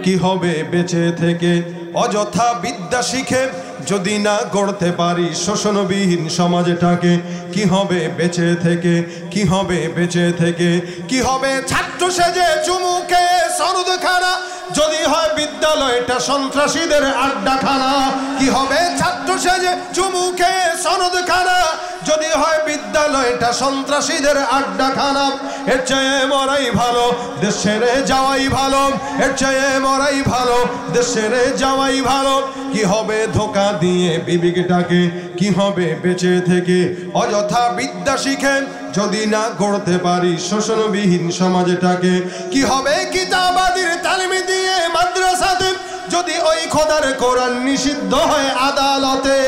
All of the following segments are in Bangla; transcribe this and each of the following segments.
কি হবে বেঁচে থেকে অযথা বিদ্যা শিখে যদি না গড়তে পারি শোষণবিহীন সমাজটাকে? কি হবে বেঁচে থেকে, কি হবে বেঁচে থেকে? কি হবে ছাত্র সেজে চুমুকে সনদখানা যদি হয় বিদ্যালয়টা সন্ত্রাসীদের আড্ডাখানা? কি হবে ছাত্র সেজে চুমুকে সনদখানা যদি হয় বিদ্যালয়টা সন্ত্রাসীদের আড্ডাখানা? এর চেয়ে মরাই ভালো, দেশ ছেড়ে যাওয়াই ভালো। এর চেয়ে মরাই ভালো, দেশ ছেড়ে যাওয়াই ভালো। কি হবে ধোঁকা দিয়ে বিবেকটাকে? কি হবে বেঁচে থেকে অযথা বিদ্যা শিখে যদি না গড়তে পারি শোষণবিহীন সমাজটাকে? কি হবে কিতাবাদির তালিম দিয়ে মাদ্রাসাতে যদি ওই খোদার কোরআন নিষিদ্ধ হয় আদালতে?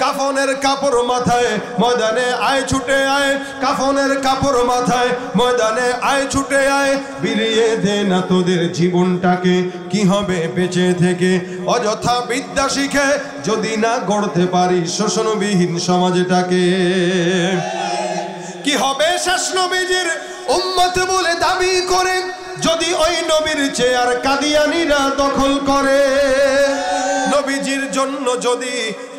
কাফনের কাপড় মাথায় ময়দানে আয় ছুটে আয়, কাফনের কাপড় মাথায় ময়দানে আয় ছুটে আয়, বিলিয়ে দে না তোদের জীবনটাকে। কি হবে বেঁচে থেকে অযথা বিদ্যা শিখে যদি না গড়তে পারি শোষণবিহীন সমাজটাকে? কি হবে শেষ নবীজির উম্মত বলে দাবি করে যদি ওই নবীর চেয়ার কাদিয়ানীরা দখল করে? নবীজির জন্য যদি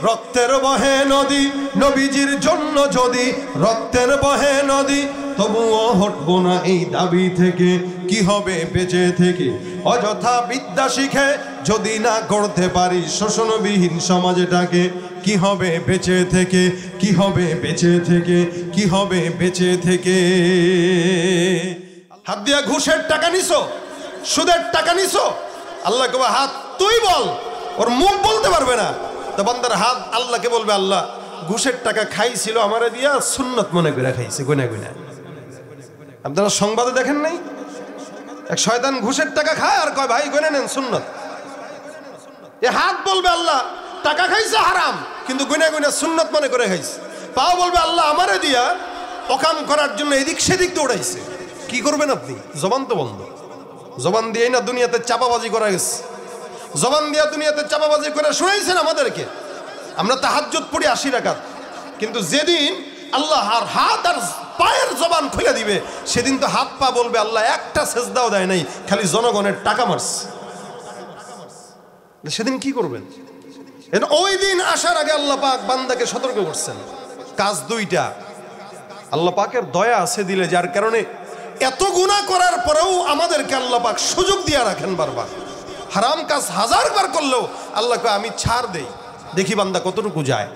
রক্তের বহে নদী, নবীজির জন্য যদি রক্তের বহে নদী, তবুও হটবো না এই দাবি থেকে। কি হবে বেঁচে থেকে অযথা বিদ্যা শিখে যদি না গড়তে পারি শোষণবিহীন সমাজটাকে? কি হবে বেঁচে থেকে, কি হবে বেঁচে থেকে, কি হবে বেঁচে থেকে? হাত দিয়া ঘুষের টাকা নিছো, সুদের টাকা নিছো, আল্লাহ কবে হাত তুই বল, ওর মুখ বলতে পারবে না। তো বান্দার হাত আল্লাহকে বলবে আল্লাহ ঘুষের টাকা খাইছিল আমারে দিয়া, সুন্নত মনে করে খাইছে গুনা গুনা। আপনারা সংবাদে দেখেন নাই এক শয়তান ঘুষের টাকা খায় আর কয় ভাই গুনে নেন সুন্নত। এ হাত বলবে আল্লাহ টাকা খাইছে হারাম কিন্তু গুনা গুনা সুন্নত মনে করে খাইছে। পাও বলবে আল্লাহ আমারে দিয়া অকাম করার জন্য এদিক সেদিক দৌড়াইছে। কি করবেন আপনি? জবান তো বন্ধ। জবান দিয়েই না দুনিয়াতে চাপাবাজি করা গেছে। জবান দিয়া দুনিয়াতে চাপাবাজি করে শুনাইছেন আমাদেরকে। আমরা তাহাজ্জুদ পড়ি 80 রাকাত, কিন্তু যেদিন আল্লাহ আর হাত আর পায়ের জবান খুলে দিবে সেদিন তো হাত পা বলবে আল্লাহ একটা সেজদাও দেয় নাই, খালি জনগণের টাকা মারছে। সেদিন কি করবেন? ওই দিন আসার আগে আল্লাহ পাক বান্দাকে সতর্ক করছেন কাজ দুইটা। আল্লাহ পাকের দয়া আছে দিলে, যার কারণে এত গুনাহ করার পরেও আমাদেরকে আল্লাহ পাক সুযোগ দিয়ে রাখেন। বারবার হারাম কাজ 1000 বার করলেও আল্লাহকে আমি ছাড় দেই, দেখি বান্দা কতটুকু যায়।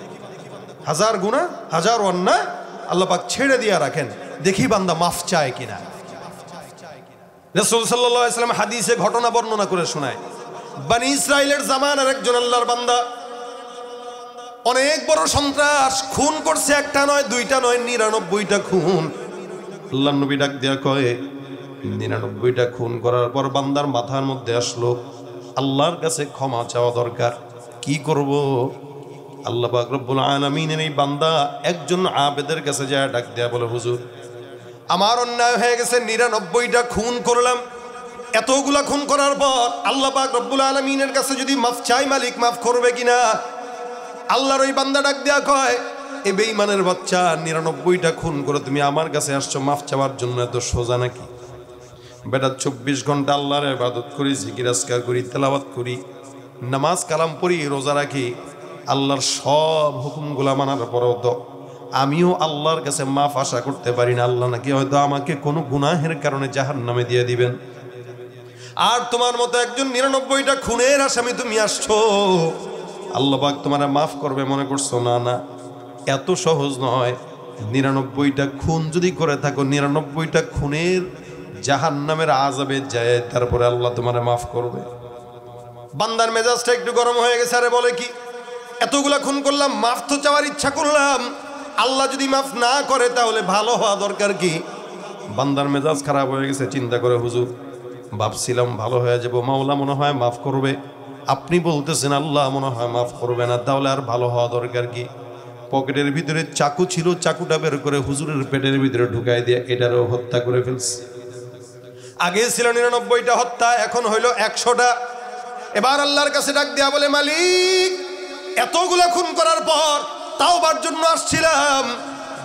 1000 গুনাহ 1000 অন্যায় আল্লাহ পাক ছেড়ে দিয়ে রাখেন, দেখি বান্দা মাফ চায় কিনা। রাসূল সাল্লাল্লাহু আলাইহি ওয়াসাল্লাম হাদিসে ঘটনা বর্ণনা করে শোনায়, বনি ইসরাইলের জামানার একজন আল্লাহর বান্দা অনেক বড় সন্ত্রাস, খুন করছে, একটা নয় দুইটা নয় 99টা খুন। আল্লাহর নবী ডাক দেয়া কয় 99টা খুন করার পর বান্দার মাথার মধ্যে আসলো আল্লাহর কাছে ক্ষমা চাওয়া দরকার। কি করব? আল্লাহ পাক রব্বুল আলামিনের এই বান্দা একজন আবেদের কাছে যায় ডাক দেয়া বলে হুজুর আমার অন্যায় হয়ে গেছে, 99টা খুন করলাম, এতগুলা খুন করার পর আল্লাহ পাক রব্বুল আলামিনের কাছে যদি মাফ চাই মালিক মাফ করবে কিনা? আল্লাহর ওই বান্দা ডাক দেয়া কয় এ বেঈমানের বাচ্চা, 99টা খুন করে তুমি আমার কাছে আসছো মাফ চাওয়ার জন্য, এত সোজা নাকি? বেটা 24 ঘন্টা আল্লাহর ইবাদত করি, জিকির আজকার করি, তেলাওয়াত করি, নামাজ কালাম পড়ি, রোজা রাখি, আল্লাহর সব হুকুমগুলা মানার পরেও তো আমিও আল্লাহর কাছে মাফ আশা করতে পারি না। আল্লাহ নাকি হয়তো আমাকে কোনো গুনাহের কারণে জাহান্নামে দিয়ে দিবেন। আর তোমার মতো একজন 99টা খুনের আসামি তুমি আসছো, আল্লাহ পাক তোমারে মাফ করবে মনে করছো? না না, এত সহজ নয়। 99টা খুন যদি করে থাকো, 99টা খুনের জাহান্নামের আযাবে যায়, তারপরে আল্লাহ তোমারে মাফ করবে। বান্দার মেজাজটা একটু গরম হয়ে গেছে। আরে বলে কি, এতগুলা খুন করলাম, মাফ তো চাওয়ার ইচ্ছা করলাম, আল্লাহ যদি মাফ না করে তাহলে ভালো হওয়া দরকার কি? বান্দার মেজাজ খারাপ হয়ে গেছে, চিন্তা করে হুজুর ভাবছিলাম ভালো হয়ে যাব, মাওলা মনে হয় মাফ করবে, আপনি বলতেছেন আল্লাহ মনে হয় মাফ করবে না, তাহলে আর ভালো হওয়া দরকার কি? পকেটের ভিতরে চাকু ছিল, চাকুটা বের করে হুজুরের পেটের ভিতরে ঢুকাই দিয়ে এটারও হত্যা করে ফেলছে। আগে ছিল 99টা হত্যা, এখন হইল 100টা। এবার আল্লাহর কাছে ডাক দেয়া বলে মালিক এতগুলা খুন করার পর তাওবার জন্য আসছিলাম,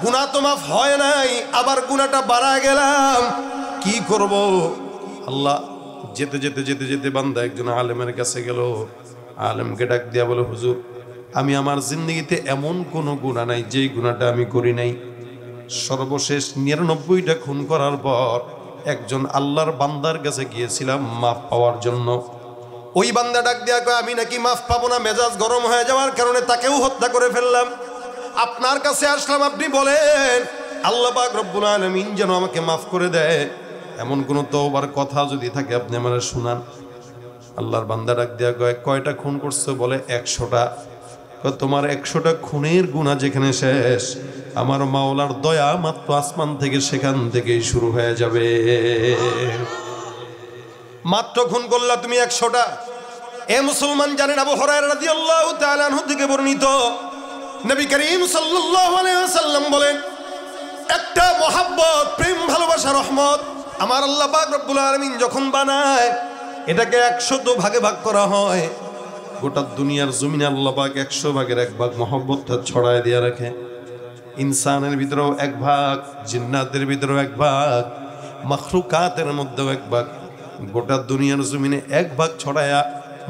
গুনাহ তো মাফ হয় নাই, আবার গুনাহটা বাড়া গেলাম, কি করব? আল্লাহ যেতে যেতে যেতে যেতে বান্দা একজন আলেমের কাছে গেল। আলেমকে ডাক দিয়া বলে, হুজুর, আমি আমার জিন্দগিতে এমন কোনো গুনাহ নাই যেই গুনাহটা আমি করি নাই। সর্বশেষ 99টা খুন করার পর একজন আল্লাহর বান্দার কাছে গিয়েছিলাম মাফ পাওয়ার জন্য। ওই বান্দা ডাক দিয়া কয়, আমি নাকি মাফ পাবো না, মেজাজ গরম হয়ে যাওয়ার কারণে তাকেও হত্যা করে ফেললাম। আপনার কাছে আসলাম, আপনি বলেন আল্লাহ পাক রব্বুল আলামিন যেন আমাকে মাফ করে দেয়। এমন কোনো তওবার কথা যদি থাকে আপনি আমারে শুনান। আল্লাহর বান্দা ডাক দিয়া কয়, কয়টা খুন করছো? বলে 100টা। তোমার 100টা খুনের গুনাহ যেখানে শেষ, আমার মাওলার দয়া মাত্র আসমান থেকে সেখান থেকেই শুরু হয়ে যাবে। মাত্র খুন করলা তুমি 100টা। এ মুসলমান জানেন, আবু হুরায়রা রাদিয়াল্লাহু তাআলা আনহু থেকে বর্ণিত, নবী করিম সাল্লাল্লাহু আলাইহি ওয়াসাল্লাম বলেন, একটা মহাব্বত, প্রেম, ভালোবাসা, রহমত আমার আল্লাহ পাক রব্বুল আলামিন যখন বানায়, এটাকে 100 ভাগে ভাগ করা হয়। গোটা দুনিয়ার জমিনে আল্লাহ পাক 100 ভাগের 1 ভাগ মহব্বতটা ছড়ায় দিয়ে রাখে। ইনসানের ভিতরেও 1 ভাগ, জিন্নাতের ভিতরেও 1 ভাগ, মাখলুকাতের মধ্যেও 1 ভাগ। গোটা দুনিয়ার জমিনে 1 ভাগ ছড়ায়া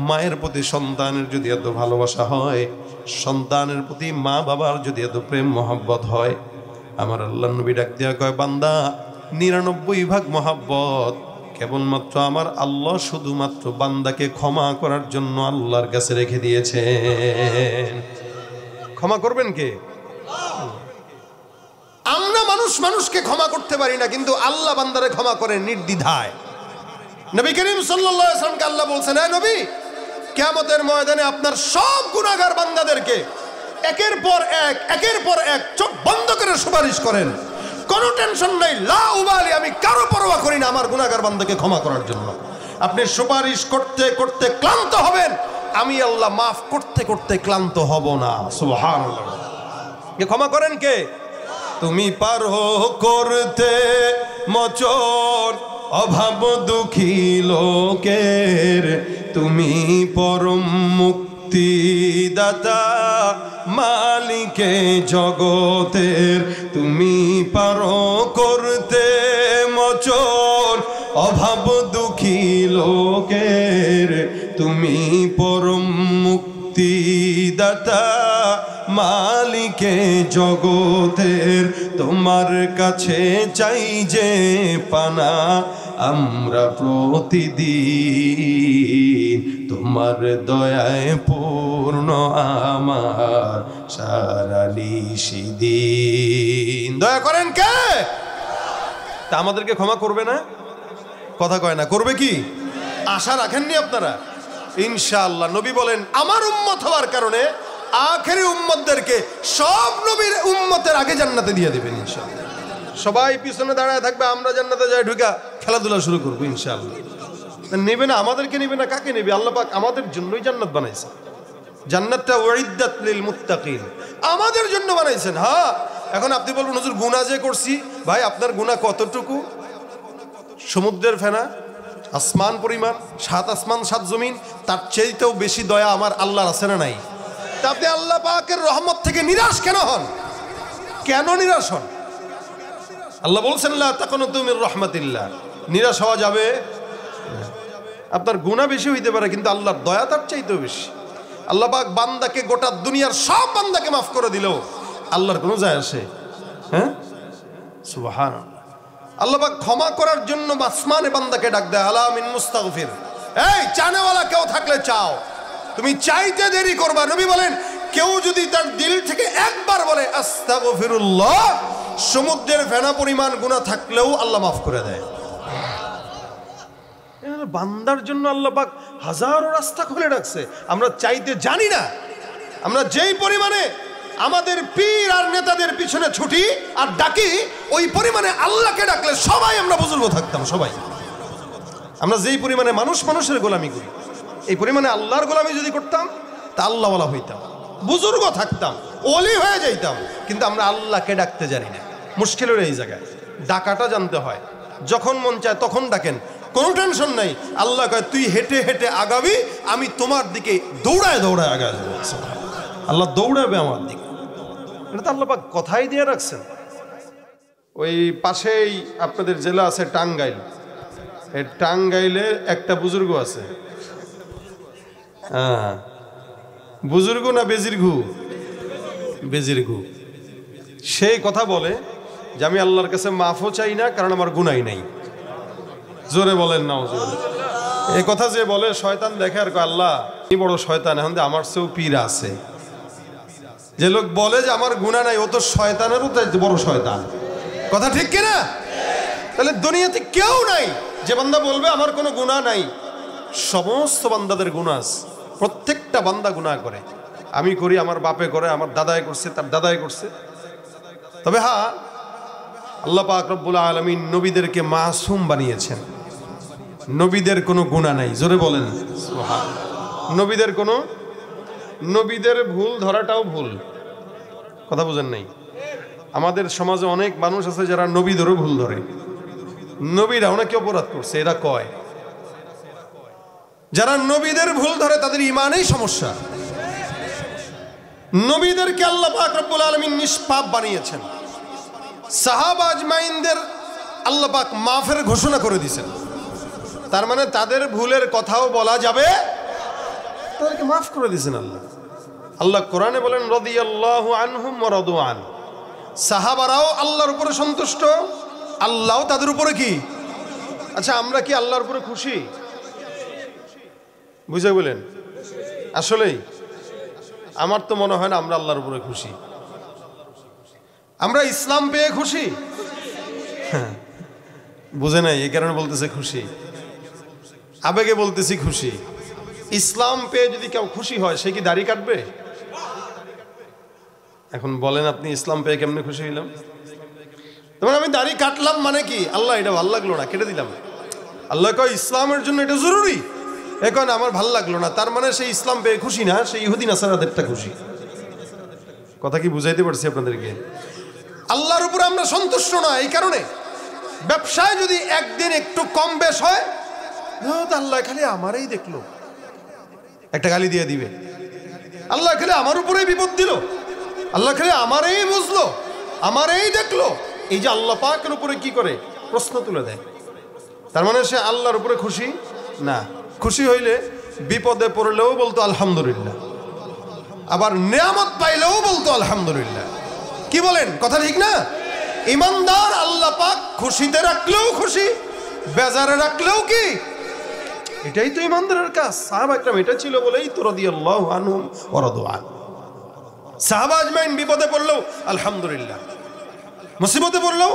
মায়ের প্রতি সন্তানের যদি এত ভালোবাসা হয়, সন্তানের প্রতি মা বাবার যদি এত প্রেম মহব্বত হয়, আমার আল্লাহ নবী ডাক দিয়া কয়, বান্দা 99 ভাগ মহব্বত কেবলমাত্র আমার আল্লাহ শুধুমাত্র বান্দাকে ক্ষমা করার জন্য আল্লাহর কাছে রেখে দিয়েছেন। ক্ষমা করবেন কে? আমরা মানুষকে ক্ষমা করতে পারি না, কিন্তু আল্লাহ বান্দারে ক্ষমা করে নির্দ্বিধায়। নবী করিম সাল্লাল্লাহু আলাইহি ওয়াসাল্লামকে আল্লাহ বলছেন, হে নবী, কিয়ামতের ময়দানে আপনার সব গুনাহগার বান্দাদেরকে একের পর এক চোখ বন্ধ করে সুপারিশ করেন। কোনো টেনশন নাই, লা উবালি, আমি কারো পরোয়া করি না আমার গুনাহগার বান্দাকে ক্ষমা করার জন্য। আপনি সুপারিশ করতে করতে ক্লান্ত হবেন, আমি আল্লাহ মাফ করতে করতে ক্লান্ত হব না। সুবহানাল্লাহ। কে ক্ষমা করেন? কে? তুমি পারো করতে মোচন অভাব দুঃখী লোকের, তুমি পরম মুক্তিদাতা মালিকে জগতের। তুমি পারো করতে মোচন অভাব দুঃখী লোকের, তুমি পরম মুক্তিদাতা মালিকে জগতের। তোমার কাছে চাই যে পানা আমরা প্রতিদিন, তোমার দয়ায় পূর্ণ আমার সারা নিশিদিন। দয়া করেন কে? তা আমাদেরকে ক্ষমা করবে না? কথা কয় না, করবে কি? আশা রাখেননি আপনারা? ইনশাআল্লাহ। নবী বলেন, আমার উম্মত হওয়ার কারণে আখেরি উম্মতদেরকে সব নবীর উম্মতের আগে জান্নাতে দিয়ে দিবেন ইনশাআল্লাহ। সবাই পিছনে দাঁড়ায় থাকবে, আমরা জান্নাতে যাই ঢুকা খেলাধুলা শুরু করবো ইনশাআল্লাহ। নেবে না, আমাদেরকে নেবে না, কাকে নেবে? আল্লাহ পাক আমাদের জন্যই জান্নাত বানাইছে। জান্নাতটা উইদ্দাত লিল মুত্তাকিন, আমাদের জন্য বানাইছেন। হ্যাঁ, এখন আপনি বলবেন, হুজুর গুনাহ যে করছি, ভাই আপনার গুনাহ কতটুকু? সমুদ্রের ফেনা, আসমান পরিমাণ, 7 আসমান 7 জমিন, তার চেয়েতেও বেশি দয়া আমার আল্লাহর আছে না নাই? তা আপনি আল্লাহ পাকের রহমত থেকে নিরাশ কেন হন? কেন নিরাশ হন? আল্লাহ বলছেন, লা তাকুনতু মির রাহমাতিল্লাহ। নিরাশ হওয়া যাবে? আপনার গুনাহ বেশি হইতে পারে, কিন্তু আল্লাহর দয়া তার চাইতেও বেশি। আল্লাহ পাক বান্দাকে, গোটা দুনিয়ার সব বান্দাকে মাফ করে দিলেও আল্লাহর কোনো যায় আসে? হ্যাঁ, সুবহানাল্লাহ। আল্লাহ পাক ক্ষমা করার জন্য আসমানে বান্দাকে ডাক দেয়, আলা মিন মুস্তাগফির। এই চানেওয়ালা কেউ থাকলে চাও, তুমি চাইতে দেরি করবা। নবী বলেন, কেউ যদি তার দিল থেকে একবার বলে আস্তাগফিরুল্লাহ, সমুদ্রের ফেনা পরিমাণ গুনাহ থাকলেও আল্লাহ মাফ করে দেয়। বান্দার জন্য আল্লাহ পাক হাজারো রাস্তা খুলে রাখছে, আমরা চাইতে জানি না। আমরা যেই পরিমাণে আমাদের পীর আর নেতাদের পিছনে ছুটি আর ডাকি, ওই পরিমাণে আল্লাহকে ডাকলে সবাই আমরা বুজুর্গ থাকতাম। সবাই আমরা যেই পরিমাণে মানুষের গোলামি করি, এই পরিমাণে আল্লাহর গোলামি যদি করতাম, তা আল্লাহওয়ালা হইতাম, বুজুর্গ থাকতাম, ওলি হয়ে যাইতাম। কিন্তু আমরা আল্লাহকে ডাকতে জানি না। মুশকিল হলো এই জায়গায়, ডাকাটা জানতে হয়। যখন মন চায় তখন ডাকেন, কোনো টেনশন নাই। আল্লাহ কয়, তুই হেঁটে হেঁটে আগাবি, আমি তোমার দিকে দৌড়ায় দৌড়ায় আগাবো। আল্লাহ দৌড়াবে আমার দিকে। এটা তো আল্লাহ পাক কথাই দিয়ে রাখছেন। ওই পাশেই আপনাদের জেলা আছে টাঙ্গাইল, এই টাঙ্গাইলে একটা বুজুর্গ আছে, হ্যাঁ বুজুর্গ না বেজিরঘু, বেজিরঘু। সেই কথা বলে যে আমি আল্লাহর কাছে মাফও চাই না, কারণ আমার গুনাই নাই। জোরে বলেন না হুজুর। এই কথা যে বলে শয়তান দেখে আর আল্লাহ কি বড় শয়তান, এখন আমার চেয়েও পীর আছে। যে লোক বলে যে আমার গুনাহ নাই, ও তো শয়তানেরও তো বড় শয়তান। কথা ঠিক কিনা? তাহলে দুনিয়াতে কেউ নাই যে বান্দা বলবে আমার কোনো গুনাহ নাই। সমস্ত বান্দাদের গুনাহ আছে, প্রত্যেকটা বান্দা গুনাহ করে। আমি করি, আমার বাপে করে, আমার দাদাই করছে, তার দাদাই করছে। তবে হ্যাঁ, আল্লাহ পাক রব্বুল আলামিন নবীদেরকে মাসুম বানিয়েছেন, নবীদের কোনো গুনাহ নাই। জোরে বলেন সুবহানাল্লাহ। নবীদের কোনো, নবীদের ভুল ধরাটাও ভুল। কথা বুঝেন নাই? আমাদের সমাজে অনেক মানুষ আছে যারা নবীদেরও ভুল ধরে। নবীরা অনেকে অপরাধ করছে এরা কয়, যারা নবীদের ভুল ধরে তাদের ঈমানেই সমস্যা। নবীদেরকে আল্লাহ পাক রব্বুল আলামিন নিষ্পাপ বানিয়েছেন। সাহাবা আজমাইনদের আল্লাহ পাক মাফের ঘোষণা করে দিয়েছেন। তার মানে তাদের ভুলের কথাও বলা যাবে, তাদেরকে মাফ করে দিয়েছেন আল্লাহ। আল্লাহ কোরআনে বলেন রাদিয়াল্লাহু আনহুম ওয়া রাদু আন। সাহাবারাও আল্লাহর উপরে সন্তুষ্ট, আল্লাহও তাদের উপরে কি? আচ্ছা, আমরা কি আল্লাহর উপরে খুশি? বুঝে বলেন? আসলেই আমার তো মনে হয় না আমরা আল্লাহর উপরে খুশি। আমরা ইসলাম পেয়ে খুশি? বুঝে নাই, এই কারণে বলতেছে খুশি, আবেগে বলতেছি খুশি। ইসলাম পেয়ে যদি কেউ খুশি হয় সে কি দাড়ি কাটবে? এখন বলেন আপনি ইসলাম পেয়ে কেমনে খুশি হইলাম? তখন আমি দাড়ি কাটলাম মানে কি? আল্লাহ এটা ভালো লাগলো না, কেটে দিলাম। আল্লাহ কয় ইসলামের জন্য এটা জরুরি, এখন আমার ভালো লাগলো না, তার মানে সেই ইসলাম পেয়ে খুশি না, সেই ইহুদি নাসারাদেরটা খুশি। কথা কি বুঝাইতে পারছি আপনাদেরকে? আল্লাহর উপরে আমরা সন্তুষ্ট না, এই কারণে ব্যবসায় যদি একদিন একটু কম বেশ হয়, আল্লাহ খালি আমারই দেখলো, একটা গালি দিয়ে দিবে। আল্লাহ খালি আমার উপরেই বিপদ দিল, আল্লাহ খালি আমারই বুঝলো, আমারই দেখলো। এই যে আল্লাহ পাকের উপরে কি করে প্রশ্ন তুলে দেয়, তার মানে সে আল্লাহর উপরে খুশি না। খুশি হইলে বিপদে পড়লেও বলতো আলহামদুলিল্লাহ, আবার নিয়ামত পাইলেও বলতো আলহামদুলিল্লাহ। কি বলেন? কথা ঠিক না? ইমানদার আল্লাহ পাক খুশিতে রাখলেও খুশি, বেজারে রাখলেও কি? এটাই তো ইমানদারের কাজ। সাহাবা একরাম এটা ছিল বলেই তো রাদিয়াল্লাহু আনহুম ওয়া রাদু আন। সাহাবা আজমাইন বিপদে পড়লেও আলহামদুলিল্লাহ, মুসিবতে পড়লেও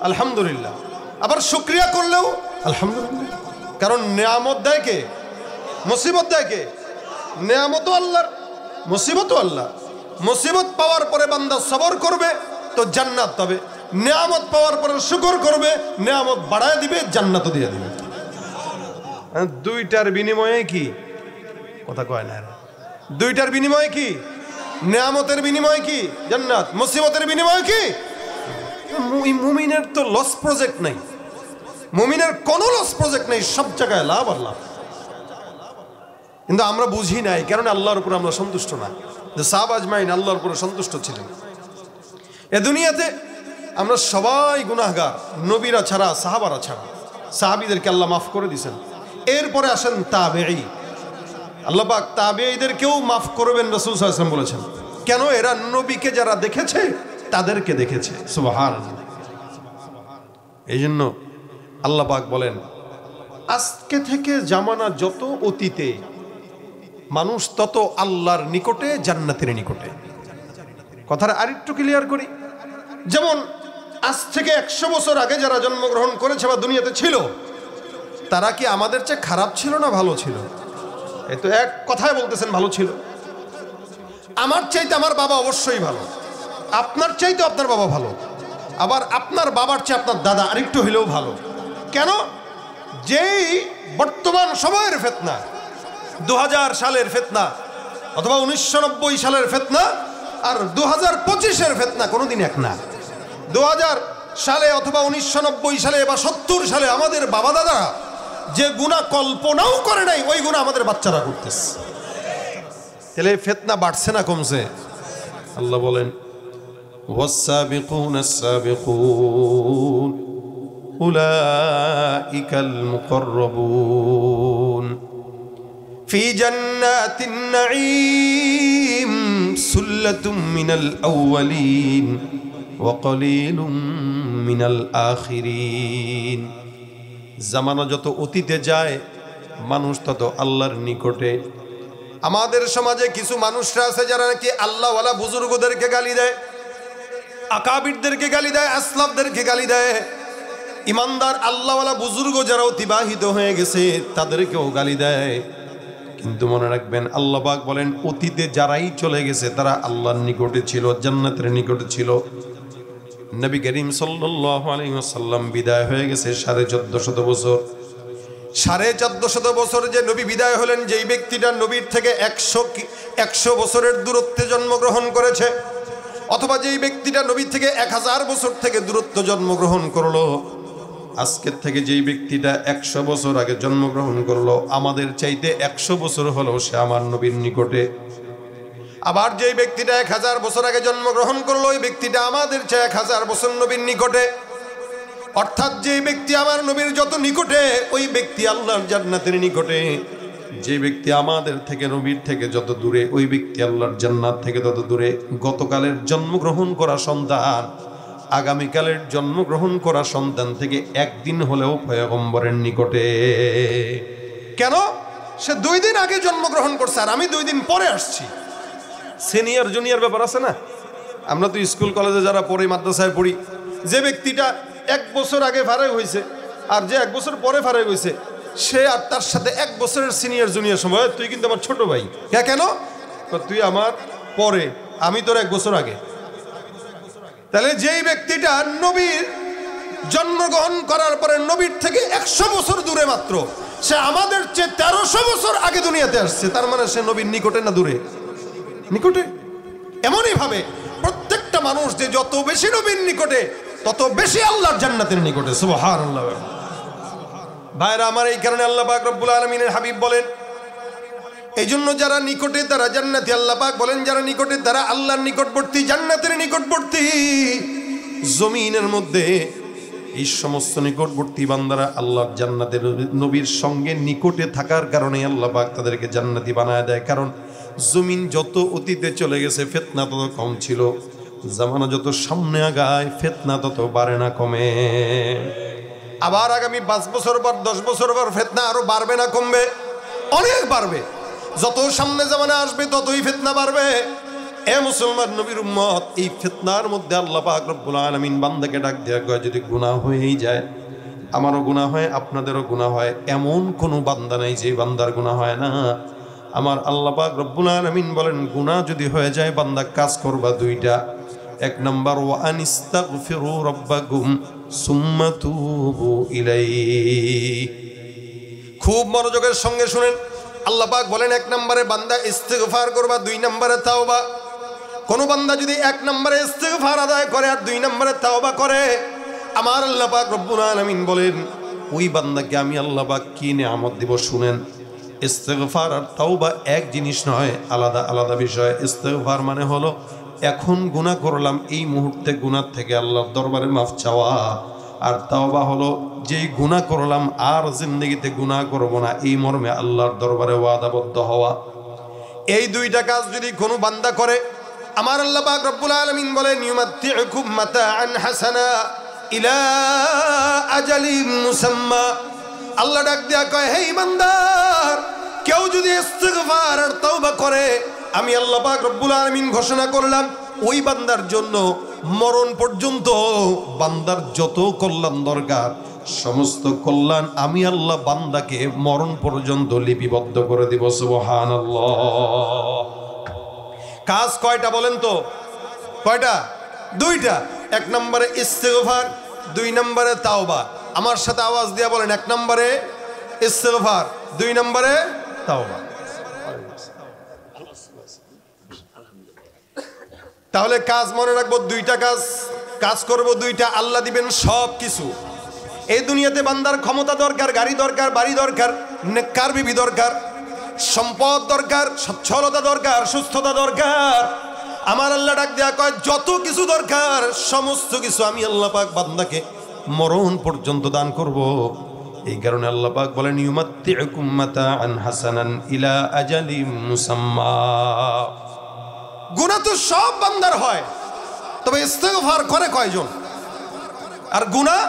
আলহামদুলিল্লাহ, আবার শুকরিয়া করলেও আলহামদুলিল্লাহ। কারণ নিয়ামত দেয় কে? মুসিবত দেয় কে? নিয়ামতও আল্লাহর, মুসিবতও আল্লাহ। মুসিবত পাওয়ার পরে বান্দা সবর করবে তো জান্নাত পাবে, নিয়ামত পাওয়ার পরে শুকর করবে, নিয়ামত বাড়ায় দিবে, জান্নাতও দিয়ে দিবে। দুইটার বিনিময়ে কি? কথা কয় না, দুইটার বিনিময়ে কি? নিয়ামতের বিনিময়ে কি? জান্নাত। মুসিবতের বিনিময়ে কি? মুমিনের তো লস প্রজেক্ট নাই, মুমিনের কোনো লস প্রজেক্ট নেই, সব জায়গায় লাভ আর লাভ। কিন্তু আমরা বুঝি নাই, কারণ আল্লাহর উপর আমরা সন্তুষ্ট না। যে সাহাবা আজমাইন আল্লাহর উপর সন্তুষ্ট ছিলেন। এ দুনিয়াতে আমরা সবাই গুনাহগার, নবীরা ছাড়া, সাহাবারা ছাড়া। সাহাবীদেরকে আল্লাহ মাফ করে দিয়েছেন। এরপরে আসেন তাবেঈ। আল্লাহ পাক তাবেঈদেরকেও মাফ করবেন, রাসূল সাল্লাল্লাহু আলাইহি ওয়াসাল্লাম বলেছেন। কেন? এরা নবীকে যারা দেখেছে তাদেরকে দেখেছে। সুবহানাল্লাহ। এই জন্য আল্লাহ পাক বলেন আজকে থেকে জামানা যত অতীতে, মানুষ তত আল্লাহর নিকটে, জান্নাতের নিকটে। কথাটা আরেকটু ক্লিয়ার করি। যেমন আজ থেকে 100 বছর আগে যারা জন্মগ্রহণ করেছে বা দুনিয়াতে ছিল, তারা কি আমাদের চেয়ে খারাপ ছিল না ভালো ছিল? এই তো এক কথায় বলতেছেন ভালো ছিল। আমার চাইতে আমার বাবা অবশ্যই ভালো, আপনার চাইতে আপনার বাবা ভালো, আবার আপনার বাবার চেয়ে আপনার দাদা আরেকটু হইলেও ভালো। কেন? যেই বর্তমান সময়ের ফিতনা, 2000 সালের ফিতনা অথবা 1990 সালের ফিতনা আর 2025-এর ফিতনা কোনোদিন এক না। 2000 সালে অথবা 1990 সালে বা 70 সালে আমাদের বাবা দাদারা যে গুনাহ কল্পনাও করে নাই, ওই গুনাহ আমাদের বাচ্চারা করতেছে। তাহলে ফিতনা বাড়ছে না কমছে? আল্লাহ বলেন ওয়াস-সাবিকুনাস-সাবিকুন উলাইকাল মুকাররাবুন ফি জান্নাতিন নাঈম সুল্লাতুম মিনাল আউয়ালিন ওয়া কলিলুম মিনাল আখিরিন। জামানা যত অতীতে যায় মানুষ তত আল্লাহর নিকটে। আমাদের সমাজে কিছু মানুষরা আছে যারা নাকি আল্লাহওয়ালা বুজুর্গদেরকে গালি দেয়, আকাবিরদেরকে গালি দেয়, আসলাফদেরকে গালি দেয়। ইমানদার আল্লাহওয়ালা বুজুর্গ যারা অতিবাহিত হয়ে গেছে তাদেরকেও গালি দেয়। কিন্তু মনে রাখবেন, আল্লাহ পাক বলেন অতীতে যারাই চলে গেছে তারা আল্লাহর নিকটে ছিল, জান্নাতের নিকটে ছিল। নবী করিম সাল্লাল্লাহু আলাইহি ওয়াসাল্লাম বিদায় হয়ে গেছে 1450 বছর। 1450 বছর যে নবী বিদায় হলেন, যেই ব্যক্তিটা নবীর থেকে 100 বছরের দূরত্বে জন্মগ্রহণ করেছে, অথবা যেই ব্যক্তিটা নবী থেকে 1000 বছর থেকে দূরত্ব জন্মগ্রহণ করলো, আজকের থেকে যেই ব্যক্তিটা 100 বছর আগে জন্মগ্রহণ করলো, আমাদের চাইতে 100 বছর হলো সে আমার নবীর নিকটে। আবার যেই ব্যক্তিটা 1000 বছর আগে জন্মগ্রহণ করলো, ওই ব্যক্তিটা আমাদের চেয়ে 1000 বছর নবীর নিকটে। অর্থাৎ যে ব্যক্তি আমার নবীর যত নিকটে, ওই ব্যক্তি আল্লাহর জান্নাতের নিকটে। যে ব্যক্তি আমাদের থেকে নবীর থেকে যত দূরে, ওই ব্যক্তি আল্লাহর জান্নাত থেকে তত দূরে। গতকালের জন্মগ্রহণ করা সন্তান আগামীকালের জন্মগ্রহণ করা সন্তান থেকে একদিন হলেও পয়গম্বরের নিকটে। কেন? সে 2 দিন আগে জন্মগ্রহণ করছে আর আমি 2 দিন পরে আসছি। সিনিয়র জুনিয়র ব্যাপার আছে না? আমরা তো স্কুল কলেজে যারা পড়ি, মাদ্রাসায় পড়ি, যে ব্যক্তিটা 1 বছর আগে ফারাগ হয়েছে আর যে 1 বছর পরে ফারাগ হয়েছে, সে আর তার সাথে 1 বছরের সিনিয়র জুনিয়র সময়, তুই কিন্তু আমার ছোট ভাই। কেন? তুই আমার পরে, আমি তোর 1 বছর আগে। তাহলে যেই ব্যক্তিটা নবীর জন্মগ্রহণ করার পরে নবীর থেকে 100 বছর দূরে মাত্র, সে আমাদের চেয়ে 1300 বছর আগে দুনিয়াতে আসছে। তার মানে সে নবীর নিকটে না দূরে? নিকটে। এমনই ভাবে প্রত্যেকটা মানুষ যে যত বেশি নবীর নিকটে, তত বেশি আল্লাহর জান্নাতের নিকটে। সুবহানাল্লাহ। ভাইরা আমার, এই কারণে আল্লাহ পাক রব্বুল আলামিনের হাবিব বলেন, এই জন্য যারা নিকটে তারা জান্নাতি। আল্লাহ পাক বলেন যারা নিকটে তারা আল্লাহর নিকটবর্তী, জান্নাতের নিকটবর্তী। জমিনের মধ্যে এই সমস্ত নিকটবর্তী বান্দারা আল্লাহর জান্নাতের নবীর সঙ্গে নিকটে থাকার কারণে আল্লাহ পাক তাদেরকে জান্নাতি বানায় দেয়। কারণ জমিন যত অতীতে চলে গেছে ফিতনা তত কম ছিল, জামানা যত সামনে আগায় ফিতনা তত বাড়ে না কমে। আবার আগামী 5 বছর পর 10 বছর পর ফিতনা আরো বাড়বে না কমবে? অনেক বাড়বে। যত সামনে জামানা আসবে ততই ফিতনা বাড়বে। এ মুসলমান নবীর উম্মত, এই ফিতনার মধ্যে আল্লাহ পাক রব্বুল আলামিন বান্দাকে ডাক দেয়া কয়, যদি গুনাহ হয়েই যায়, আমারও গুনাহ হয় আপনাদেরও গুনাহ হয়, এমন কোনো বান্দা নাই যে বান্দার গুনাহ হয় না। আমার আল্লাহ পাক রব্বুল আলামিন বলেন, গুনাহ যদি হয়ে যায় বান্দা কাজ করবা 2টা। 1 নাম্বার, ওয়া আনিস্তাগফিরু রাব্বাকুম সুম্মা তুবু ইলাইহি। খুব মনোযোগের সঙ্গে শুনেন, আল্লাহ পাক বলেন 1 নম্বরে বান্দা ইস্তিগফার করবা, 2 নম্বরে তাওবা। কোন বান্দা যদি 1 নম্বরে ইস্তিগফার আদায় করে আর 2 নম্বরে তাওবা করে, আমার আল্লাহ পাক রব্বুল আলামিন বলেন ওই বান্দাকে আমি আল্লাহ পাক কি নিয়ামত দিব শুনেন। ইস্তিগফার আর তাওবা এক জিনিস নয়, আলাদা আলাদা বিষয়। ইস্তিগফার মানে হলো এখন গুনাহ করলাম, এই মুহূর্তে গুনাহ থেকে আল্লাহর দরবারে মাফ চাওয়া। আর তাওবা হলো যেই গুনাহ করলাম আর জিন্দেগিতে গুনাহ করব না, এই মর্মে আল্লাহর দরবারে ওয়াদাবদ্ধ হওয়া। এই 2টা কাজ যদি কোনো বান্দা করে, আমার আল্লাহ পাক রব্বুল আলামিন বলেন, ইউমাত্তিউকুম মাতাআন হাসানা ইলা আজালিন মুসাম্মা। আল্লাহ ডাক দেয়া কয়, হে ইমানদার, কেউ যদি ইস্তিগফার আর তাওবা করে, আমি আল্লাহ পাক রব্বুল আলামিন ঘোষণা করলাম ওই বান্দার জন্য মরণ পর্যন্ত বান্দার যত কল্যাণ দরকার সমস্ত কল্যাণ আমি আল্লাহ বান্দাকে মরণ পর্যন্ত লিপিবদ্ধ করে দিব। সুবহানাল্লাহ। কাজ কয়টা বলেন তো? কয়টা? 2টা। 1 নম্বরে ইস্তিগফার, 2 নম্বরে তাওবা। আমার সাথে আওয়াজ দিয়া বলেন, 1 নম্বরে ইস্তিগফার, 2 নম্বরে তাওবা। তাহলে কাজ মনে রাখবো 2টা কাজ করব 2টা, আল্লাহ দিবেন সব কিছু। এই দুনিয়াতে বান্দার ক্ষমতা দরকার, গাড়ি দরকার, বাড়ি দরকার, নেককার বিবি দরকার, সম্পদ দরকার, সচ্ছলতা দরকার, সুস্থতা দরকার। আমার আল্লাহ ডাক দেয়া কয়, যত কিছু দরকার সমস্ত কিছু আমি আল্লাহ পাক বান্দাকে মরণ পর্যন্ত দান করব। এই কারণে আল্লাহ পাক বলেন ইউমাত্তিউকুম মাতাআন হাসানান ইলা আজালিম মুসাম্মা। গুনাহ তো সব বান্দার হয়, তবে ইস্তেগফার করে কয়জন? আর গুনাহ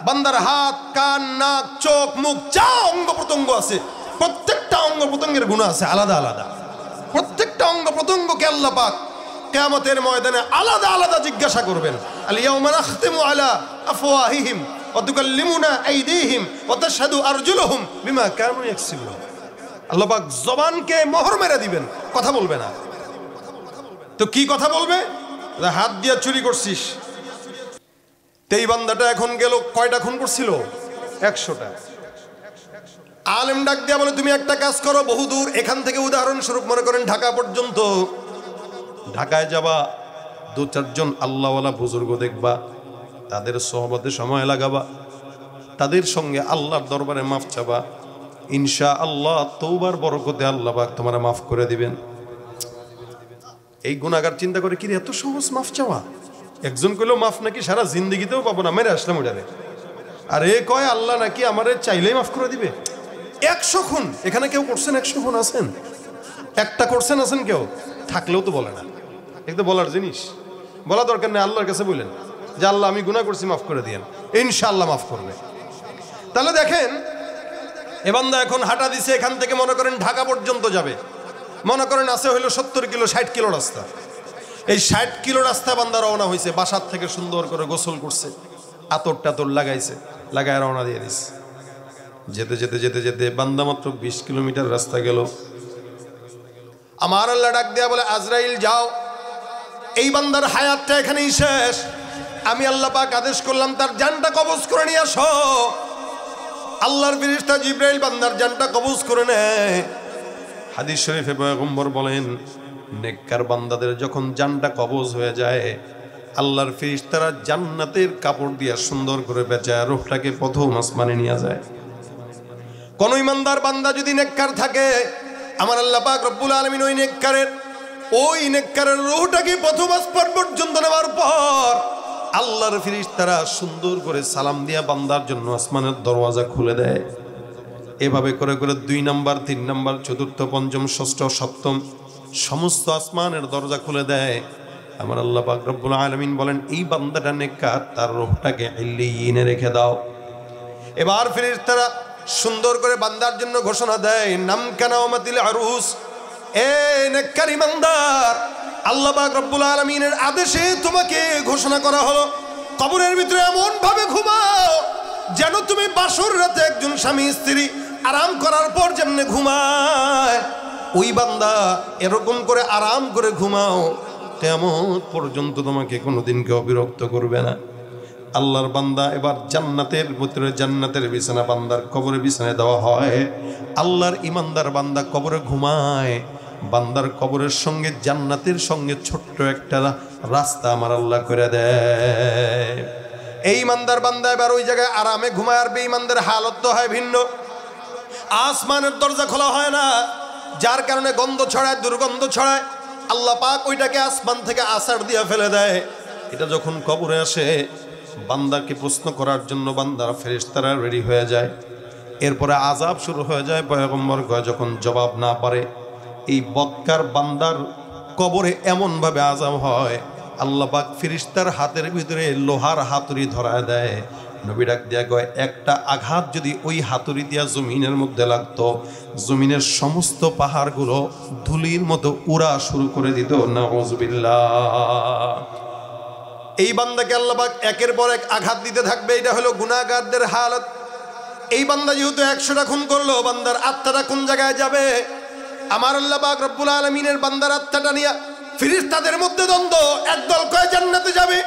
বান্দার হাত, কান, নাক, চোখ, মুখ যা অঙ্গ প্রত্যঙ্গ আছে, প্রত্যেকটা অঙ্গ প্রত্যঙ্গের গুনাহ আছে আলাদা আলাদা। প্রত্যেকটা অঙ্গ প্রত্যঙ্গকে আল্লাহ পাক কিয়ামতের ময়দানে আলাদা আলাদা জিজ্ঞাসা করবেন। আল ইয়াউমা নাখতিমু আলা আফওয়াহিহিম ওয়া তুকাল্লিমুনা আইদিহিম ওয়া তাশহাদু আরজুলুহুম বিমা কানু ইয়াকসিবুন। আল্লাহ পাক জবানকে মোহর মেরে দিবেন, কথা বলবে না। তো কি কথা বলবে? হাত দিয়া চুরি করছিস। এই বান্দাটা এখন গেল কয়টা খুন করছিল? 100টা। আলেম ডাক দিয়া বলে তুমি একটা কাজ করো, বহুদূর এখান থেকে উদাহরণস্বরূপ মনে করেন ঢাকা পর্যন্ত, ঢাকায় যাবা, 2-4 জন আল্লাহওয়ালা বুজুর্গ দেখবা, তাদের সোহবতে সময় লাগাবা, তাদের সঙ্গে আল্লাহর দরবারে মাফ চাবা, ইনশাআল্লাহ তওবার বরকতে আল্লাহ পাক তোমারে মাফ করে দিবেন। এই গুনাহগার চিন্তা করে কি রে এত সহজ মাফ চাওয়া? একজন কইলো মাফ নাকি সারা জিন্দেগিতেও পাবো না, মেরে আসলাম ওটারে। আর এ কয় আল্লাহ নাকি আমারে চাইলেই মাফ করে দিবে। 100 খুন এখানে কেউ করছেন? 100 খুন আছেন? একটা করছেন আছেন কেউ? থাকলেও তো বলে না। একটু বলার জিনিস, বলা দরকার নেই। আল্লাহর কাছে বললেন যে আল্লাহ আমি গুনাহ করছি, মাফ করে দিয়েন, ইনশাআল্লাহ মাফ করবে। তাহলে দেখেন এ বান্দা এখন হাঁটা দিছে, এখান থেকে মনে করেন ঢাকা পর্যন্ত যাবে, মনে করেন আছে হইলো 70 কিলো 60 কিলো রাস্তা। এই 60 কিলো রাস্তা বান্দা রওনা হয়েছে, বাসার থেকে সুন্দর করে গোসল করছে, আতর টাতর লাগাইছে, লাগায় রওনা দিয়ে দিছে। যেতে যেতে যেতে যেতে বান্দা মাত্র 20 কিলোমিটার রাস্তা গেল। আমার আল্লাহ ডাক দেয়া বলে আজরাইল যাও, এই বান্দার হায়াতটা এখানেই শেষ। আমি আল্লাহ পাক আদেশ করলাম তার জানটা কবজ করে নিয়ে আসো। আল্লাহর ফেরেশতা জিবরাইল বান্দার জানটা কবজ করে নেয়। হাদিস শরীফে পয়গম্বর বলেন নেককার বান্দাদের যখন জানটা কবজ হয়ে যায়, আল্লাহর ফেরেশতারা জান্নাতের কাপড় দিয়া সুন্দর করে বেচায় রূহটাকে প্রথম আসমানে নিয়ে যায়। কোন ইমানদার বান্দা যদি নেককার থাকে, আমার আল্লাহ পাক রব্বুল আলামিন ওই নেককারের রূহটাকে প্রথম আসমান পর্যন্ত নেওয়ার পর আল্লাহর ফেরেশতারা সুন্দর করে সালাম দিয়া বান্দার জন্য আসমানের দরওয়াজা খুলে দেয়। এভাবে করে করে 2 নাম্বার, 3 নাম্বার, 4র্থ, 5ম, 6ষ্ঠ, 7ম সমস্ত আসমানের দরজা খুলে দেয়। আমার আল্লাহ পাক রব্বুল আলামিন বলেন এই বান্দাটা নেককার, তার রূহটাকে ইল্লিয়িনে রেখে দাও। এবার ফেরেশতারা সুন্দর করে বান্দার জন্য ঘোষণা দেয় নাম কানামাতিল আরুস। এ নেককার ইমানদার, আল্লাহ পাক রব্বুল আলামিনের আদেশে তোমাকে ঘোষণা করা হলো কবরের ভিতরে এমন ভাবে ঘুমাও যেন তুমি বাসর রাতে একজন স্বামী স্ত্রী আরাম করার পর যেমনে ঘুমায়, ওই বান্দা এরকম করে আরাম করে ঘুমাও, কিয়ামত পর্যন্ত তোমাকে কোনোদিন কেউ বিরক্ত করবে না। আল্লাহর বান্দা এবার জান্নাতের ভিতরে, জান্নাতের বিছানা বান্দার কবরে বিছানায় দেওয়া হয়। আল্লাহর ইমানদার বান্দা কবরে ঘুমায়, বান্দার কবরের সঙ্গে জান্নাতের সঙ্গে ছোট্ট একটা রাস্তা আমার আল্লাহ করে দেয়। এই ইমানদার বান্দা এবার ওই জায়গায় আরামে ঘুমায়। আর বেঈমানদের হালত তো হয় ভিন্ন। আসমানের দরজা খোলা হয় না, যার কারণে গন্ধ ছড়ায়, দুর্গন্ধ ছড়ায়। আল্লাহ পাক ওইটাকে আসমান থেকে আছাড় দিয়ে ফেলে দেয়। এটা যখন কবরে আসে, বান্দাকে প্রশ্ন করার জন্য বান্দার ফেরেশতারা রেডি হয়ে যায়। এরপরে আযাব শুরু হয়ে যায়। পয়গম্বর কয় যখন জবাব না পারে, এই বদকার বান্দার কবরে এমনভাবে আযাব হয়, আল্লাহ পাক ফেরেশতার হাতের ভিতরে লোহার হাতুড়ি ধরায় দেয়। নবী ডাক দিয়া কয় একটা আঘাত যদি ওই হাতুড়ি দিয়া জমিনের মধ্যে লাগতো, জমিনের সমস্ত পাহাড়গুলো ধুলির মতো উড়া শুরু করে দিত। নাউযুবিল্লাহ। এই বান্দাকে আল্লাহ পাক একের পর এক আঘাত দিতে থাকবে। এটা হলো গুনাহগারদের হালত। এই বান্দা যেহেতু 100টা খুন করলো, বান্দার আত্মাটা কোন জায়গায় যাবে? আমার আল্লাহ পাক রব্বুল আলামিনের বান্দার আত্মাটা নিয়ে ফেরেশতাদের মধ্যে দ্বন্দ্ব। একদল কয় জান্নাতে যাবে,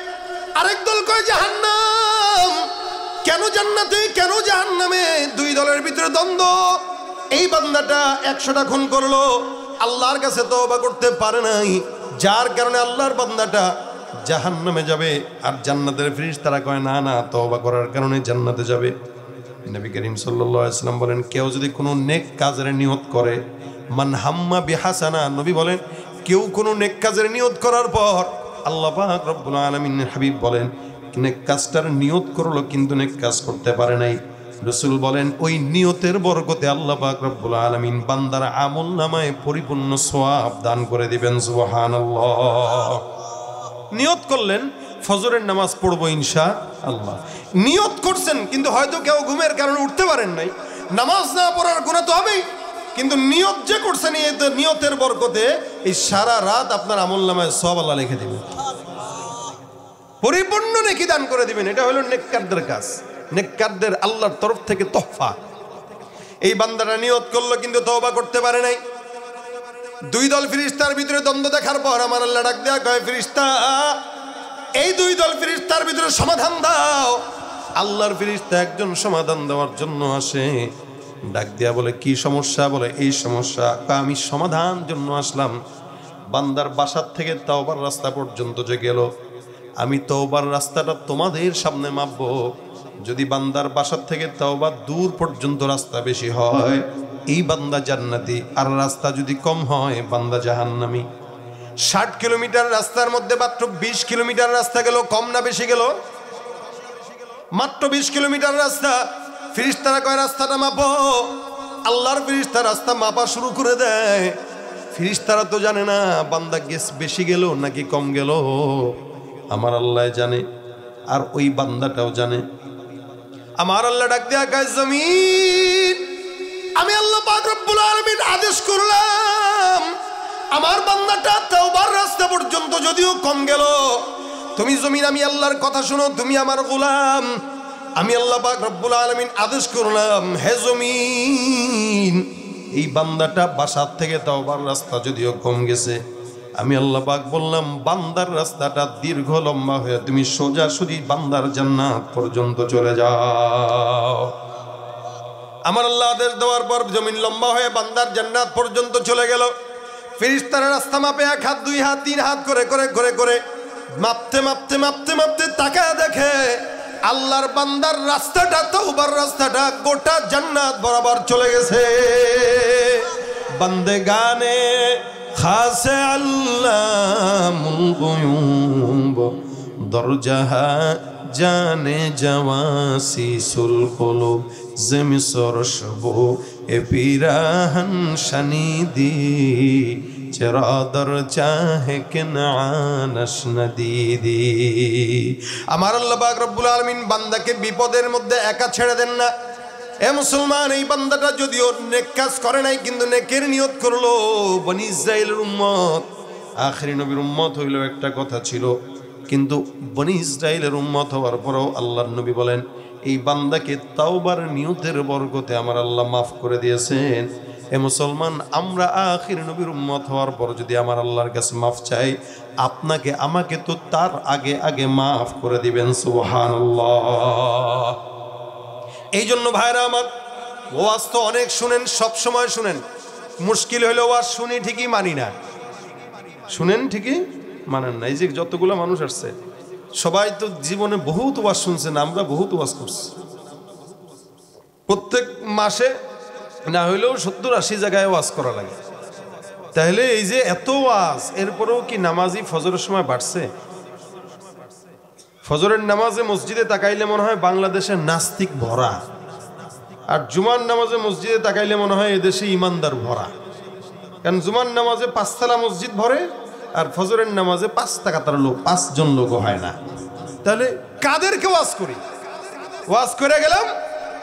আরেক দল কয় জাহান্নাম। কেন জান্নাতে কেন জাহান্নামে? 2 দলের ভিতরে দ্বন্দ্ব। এই বান্দাটা 100টা খুন করলো, আল্লাহর কাছে তওবা করতে পারে নাই, যার কারণে আল্লাহর বান্দাটা জাহান্নামে যাবে। আর জান্নাতের ফেরেশতারা কয় না না, তওবা করার কারণে জান্নাতে যাবে। নবী করিম সাল্লাল্লাহু আলাইহি ওয়াসাল্লাম বলেন কেউ যদি কোনো নেক কাজের নিয়ত করে, মান হাম্মা বিহাসানা, নবী বলেন কেউ কোনো নেক কাজের নিয়ত করার পর আল্লাহ পাক রব্বুল আলামিনের হাবিব বলেন নেক কাজটার নিয়ত করলো কিন্তু নেক কাজ করতে পারে নাই। রাসূল বলেন ওই নিয়তের বরকতে আল্লাহ পাক রব্বুল আলামিন বান্দার আমলনামায় পরিপূর্ণ সওয়াব দান করে দিবেন। সুবহানাল্লাহ। নিয়ত করলেন ফজরের নামাজ পড়বো ইনশাআল্লাহ, নিয়ত করছেন কিন্তু হয়তো কেউ ঘুমের কারণে উঠতে পারেন নাই, নামাজ না পড়ার গুনাহ তো হবেই, কিন্তু নিয়ত যে করছেন এই নিয়তের বরকতে এই সারা রাত আপনার আমলনামায় সওয়াব আল্লাহ লিখে দিবেন, পরিপূর্ণ নেকি দান করে দিবেন। এটা হলো নেককারদের কাজ, নেককারদের আল্লাহর তরফ থেকে তোহফা। এই বান্দারা নিয়ত করলো কিন্তু তওবা করতে পারে নাই। দুই দল ফেরেশতার ভিতরে দ্বন্দ্ব দেখার পর আমার আল্লাহ ডাক দেয়া কয়, ফেরেশতা এই দুই দল ফেরেশতার ভিতরে সমাধান দাও। আল্লাহর ফেরেশতা একজন সমাধান দেওয়ার জন্য আসে, ডাক দেয়া বলে কি সমস্যা? বলে এই সমস্যা। আমি সমাধান জন্য আসলাম। বান্দার বাসার থেকে তওবার রাস্তা পর্যন্ত যে গেল, আমি তওবার রাস্তাটা তোমাদের সামনে মাপবো। যদি বান্দার বাসার থেকে তওবা দূর পর্যন্ত রাস্তা বেশি হয় এই বান্দা জান্নাতি, আর রাস্তা যদি কম হয় বান্দা জাহান্নামী। 60 কিলোমিটার রাস্তার মধ্যে মাত্র 20 কিলোমিটার রাস্তা গেল, কম না বেশি গেল? মাত্র 20 কিলোমিটার রাস্তা। ফেরেশতারা কয় রাস্তাটা মাপো। আল্লাহর ফেরেশতা রাস্তা মাপা শুরু করে দেয়। ফেরেশতারা তো জানে না বান্দা বেশি গেল নাকি কম গেল, আমার আল্লাহ জানে, আর ওই বান্দাটাও জানে। আমার আল্লাহ ডাক দেয়া কয়, জমিন আমি আল্লাহ পাক রব্বুল আলামিন আদেশ করলাম আমার বান্দাটা তওবার রাস্তা পর্যন্ত যদিও কম গেল, তুমি জমিন আমি আল্লাহর কথা শোনো, তুমি আমার গোলাম। আমি আল্লাহ পাক রব্বুল আলামিন আদেশ করলাম, হে জমিন এই বান্দাটা বাসার থেকে তওবার রাস্তা যদিও কম গেছে, আমি আল্লাহ পাক বললাম বান্দার রাস্তাটা দীর্ঘ লম্বা হয়ে তুমি সোজাসুজি বান্দার জান্নাত পর্যন্ত চলে যাও। আমার আল্লাহ আদেশ দেওয়ার পর জমিন লম্বা হয়ে বান্দার জান্নাত পর্যন্ত চলে গেল। ফেরেশতারা রাস্তা মাপে 1 হাত 2 হাত 3 হাত করে করে করে করে মাপতে মাপতে মাপতে মাপতে তাকায় দেখে আল্লাহর বান্দার রাস্তাটা, তওবার রাস্তাটা গোটা জান্নাত বরাবর চলে গেছে। বান্দে গানে খাসে আল্লামুল গুয়ুব দরজাহা জানে জাওয়াসিসুল কুলুব জমিসর শবু এ পিরাহান শানিদি চেরাদর চাহে কেনানাস নদীদি। আমার আল্লাহ পাক রব্বুল আলামিন বান্দাকে বিপদের মধ্যে একা ছেড়ে দেন না। এ মুসলমান, এই বান্দাটা যদিও নেক কাজ করে নাই কিন্তু নেকের নিয়ত করলো। বনি ইসরাইলের উম্মত, আখিরি নবীর উম্মত হইল একটা কথা ছিল, কিন্তু বনি ইসরাইলের উম্মত হওয়ার পরেও আল্লাহর নবী বলেন এই বান্দাকে তাওবার নিয়তের বরকতে আমার আল্লাহ মাফ করে দিয়েছেন। এ মুসলমান, আমরা আখিরি নবীর উম্মত হওয়ার পর যদি আমার আল্লাহর কাছে মাফ চাই, আপনাকে আমাকে তো তার আগে আগে মাফ করে দিবেন। সুবহানাল্লাহ। এই জন্য ভাইরা আমার, ওয়াজ তো অনেক শুনেন, সব সময় শুনেন, মুশকিল হইলে ওয়াজ শুনি ঠিকই মানি না, শুনেন ঠিকই মানেন না। এই যে যতগুলো মানুষ আসছে সবাই তো জীবনে বহুত ওয়াজ শুনছেন, আমরা বহুত ওয়াজ করছি। প্রত্যেক মাসে না হইলেও 70-80 জায়গায় ওয়াজ করা লাগে। তাহলে এই যে এত ওয়াজ, এরপরেও কি নামাজি ফজরের সময় বাড়ছে? ফজরের নামাজে মসজিদে তাকাইলে মনে হয় বাংলাদেশের নাস্তিক ভরা, আর জুমার নামাজে মসজিদে তাকাইলে মনে হয় এদেশে ইমানদার ভরা। কারণ জুমার নামাজে 5 তলা মসজিদ ভরে, আর ফজরের নামাজে 5 টাকার লোক, 5 জন লোক হয় না। তাহলে কাদেরকে ওয়াজ করি? ওয়াজ করে গেলাম,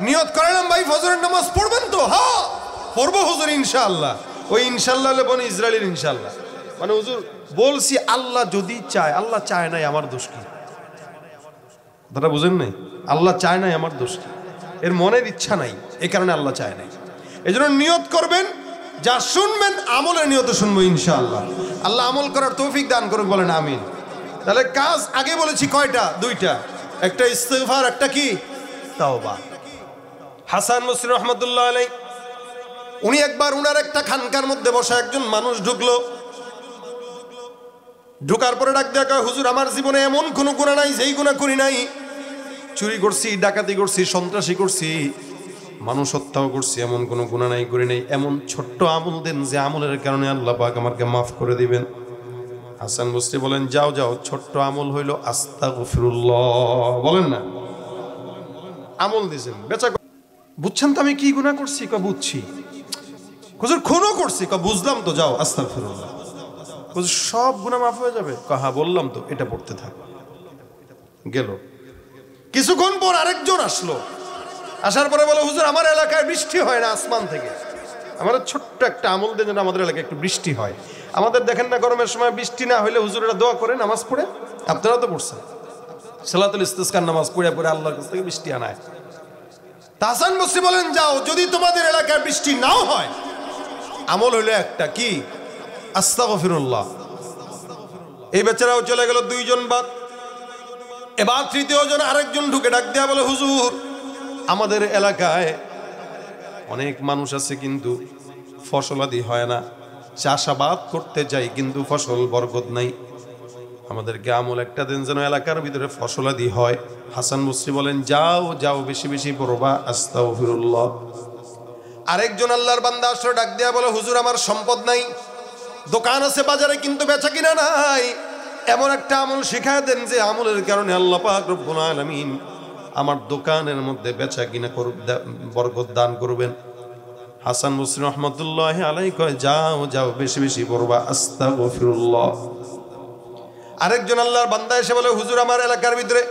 নিয়ত করালাম ভাই ফজরের নামাজ পড়বেন তো? হ্যাঁ পড়বো হুজুর ইনশাআল্লাহ। ওই ইনশাআল্লাহ হলে বনি ইসরায়েলের ইনশাআল্লাহ, মানে হুজুর বলছি আল্লাহ যদি চায়, আল্লাহ চায় নাই আমার দোষ কি? কথাটা বুঝেন নাই? আল্লাহ চায় নাই আমার দোষ কি? এর মনের ইচ্ছা নাই, এই কারণে আল্লাহ চায় নাই। এই জন্য নিয়ত করবেন, যা শুনবেন আমলের নিয়তে শুনবো ইনশাআল্লাহ। আল্লাহ আমল করার তৌফিক দান করুক, বলেন আমিন। তাহলে কাজ আগে বলেছি কয়টা? 2টা, একটা ইস্তিগফার, একটা কি তাওবা। হাসান বসরি রহমাতুল্লাহ আলাইহি, উনি একবার উনার একটা খানকার মধ্যে বসে একজন মানুষ ঢুকলো। ঢুকার পরে ডাক দেয়া কয়, হুজুর আমার জীবনে এমন কোনো গুনাহ নাই যেই গুনাহ করি নাই। চুরি করছি, ডাকাতি করছি, সন্ত্রাসী করছি, মানুষ হত্যাও করছি, এমন কোনো গুনাহ নাই করি নাই। এমন ছোট্ট আমল দেন যে আমলের কারণে আল্লাহ পাক আমাকে মাফ করে দিবেন। হাসান বসরি বলেন, যাও যাও, ছোট্ট আমল হইল আস্তাগফিরুল্লাহ, বলেন না। আমল দিয়েছেন, বেচা। বুঝছেন তো আমি কি গুনাহ করছি? বুঝছি। হুজুর খুনও করছি? বুঝলাম তো, যাও আস্তাগফিরুল্লাহ। হুজুর সব গুনাহ মাফ হয়ে যাবে? হ্যাঁ বললাম তো, এটা পড়তে থাক। গেল। কিছুক্ষণ পর আরেকজন আসলো, আসার পরে বলে, হুজুর আমার এলাকায় বৃষ্টি হয় না আসমান থেকে, আমাদের ছোট্ট একটা আমল দেন যেন আমাদের এলাকায় একটু বৃষ্টি হয়। আমাদের দেখেন না গরমের সময় বৃষ্টি না হইলে হুজুরেরা দোয়া করে নামাজ পড়ে, আপনারা তো পড়ছেন, সালাতুল ইস্তিসকার নামাজ পড়ে পড়ে আল্লাহর কাছ থেকে বৃষ্টি আনায়। হাসান বসরি বলেন, যাও, যদি তোমাদের এলাকায় বৃষ্টি নাও হয়, আমল হইলো একটা, কি? আস্তাগফিরুল্লাহ। এই বেচারাও চলে গেল, দুইজন বাদ। এবার তৃতীয় জন আরেকজন ঢুকে ডাক দেয়া বলে, হুজুর আমাদের এলাকায় অনেক মানুষ আছে কিন্তু ফসলাদি হয় না, চাষাবাদ করতে যাই কিন্তু ফসল বরকত নাই, আমাদেরকে আমল একটা দিন যেন এলাকার ভিতরে ফসলাদি হয়। হাসান বসরি বলেন, যাও যাও, বেশি বেশি পড়বা আস্তাগফিরুল্লাহ। আরেকজন আল্লাহর বান্দা আসলে ডাক দেয়া বলে, হুজুর আমার সম্পদ নাই, দোকান আছে বাজারে কিন্তু বেচা কিনা নাই, এমন একটা আমল শিখায় দেন যে আমলের কারণে আল্লাহ পাক রব্বুল আলামিন আমার দোকানের মধ্যে বেচা কিনা বরকত দান করবেন। হাসান বসরি রহমতুল্লাহি আলাইহি কয়, যাও যাও, বেশি বেশি পড়বা আস্তাগফিরুল্লাহ। আরেকজন আল্লাহর বান্দা এসে বলে, হুজুর আমার এলাকার ভিতরে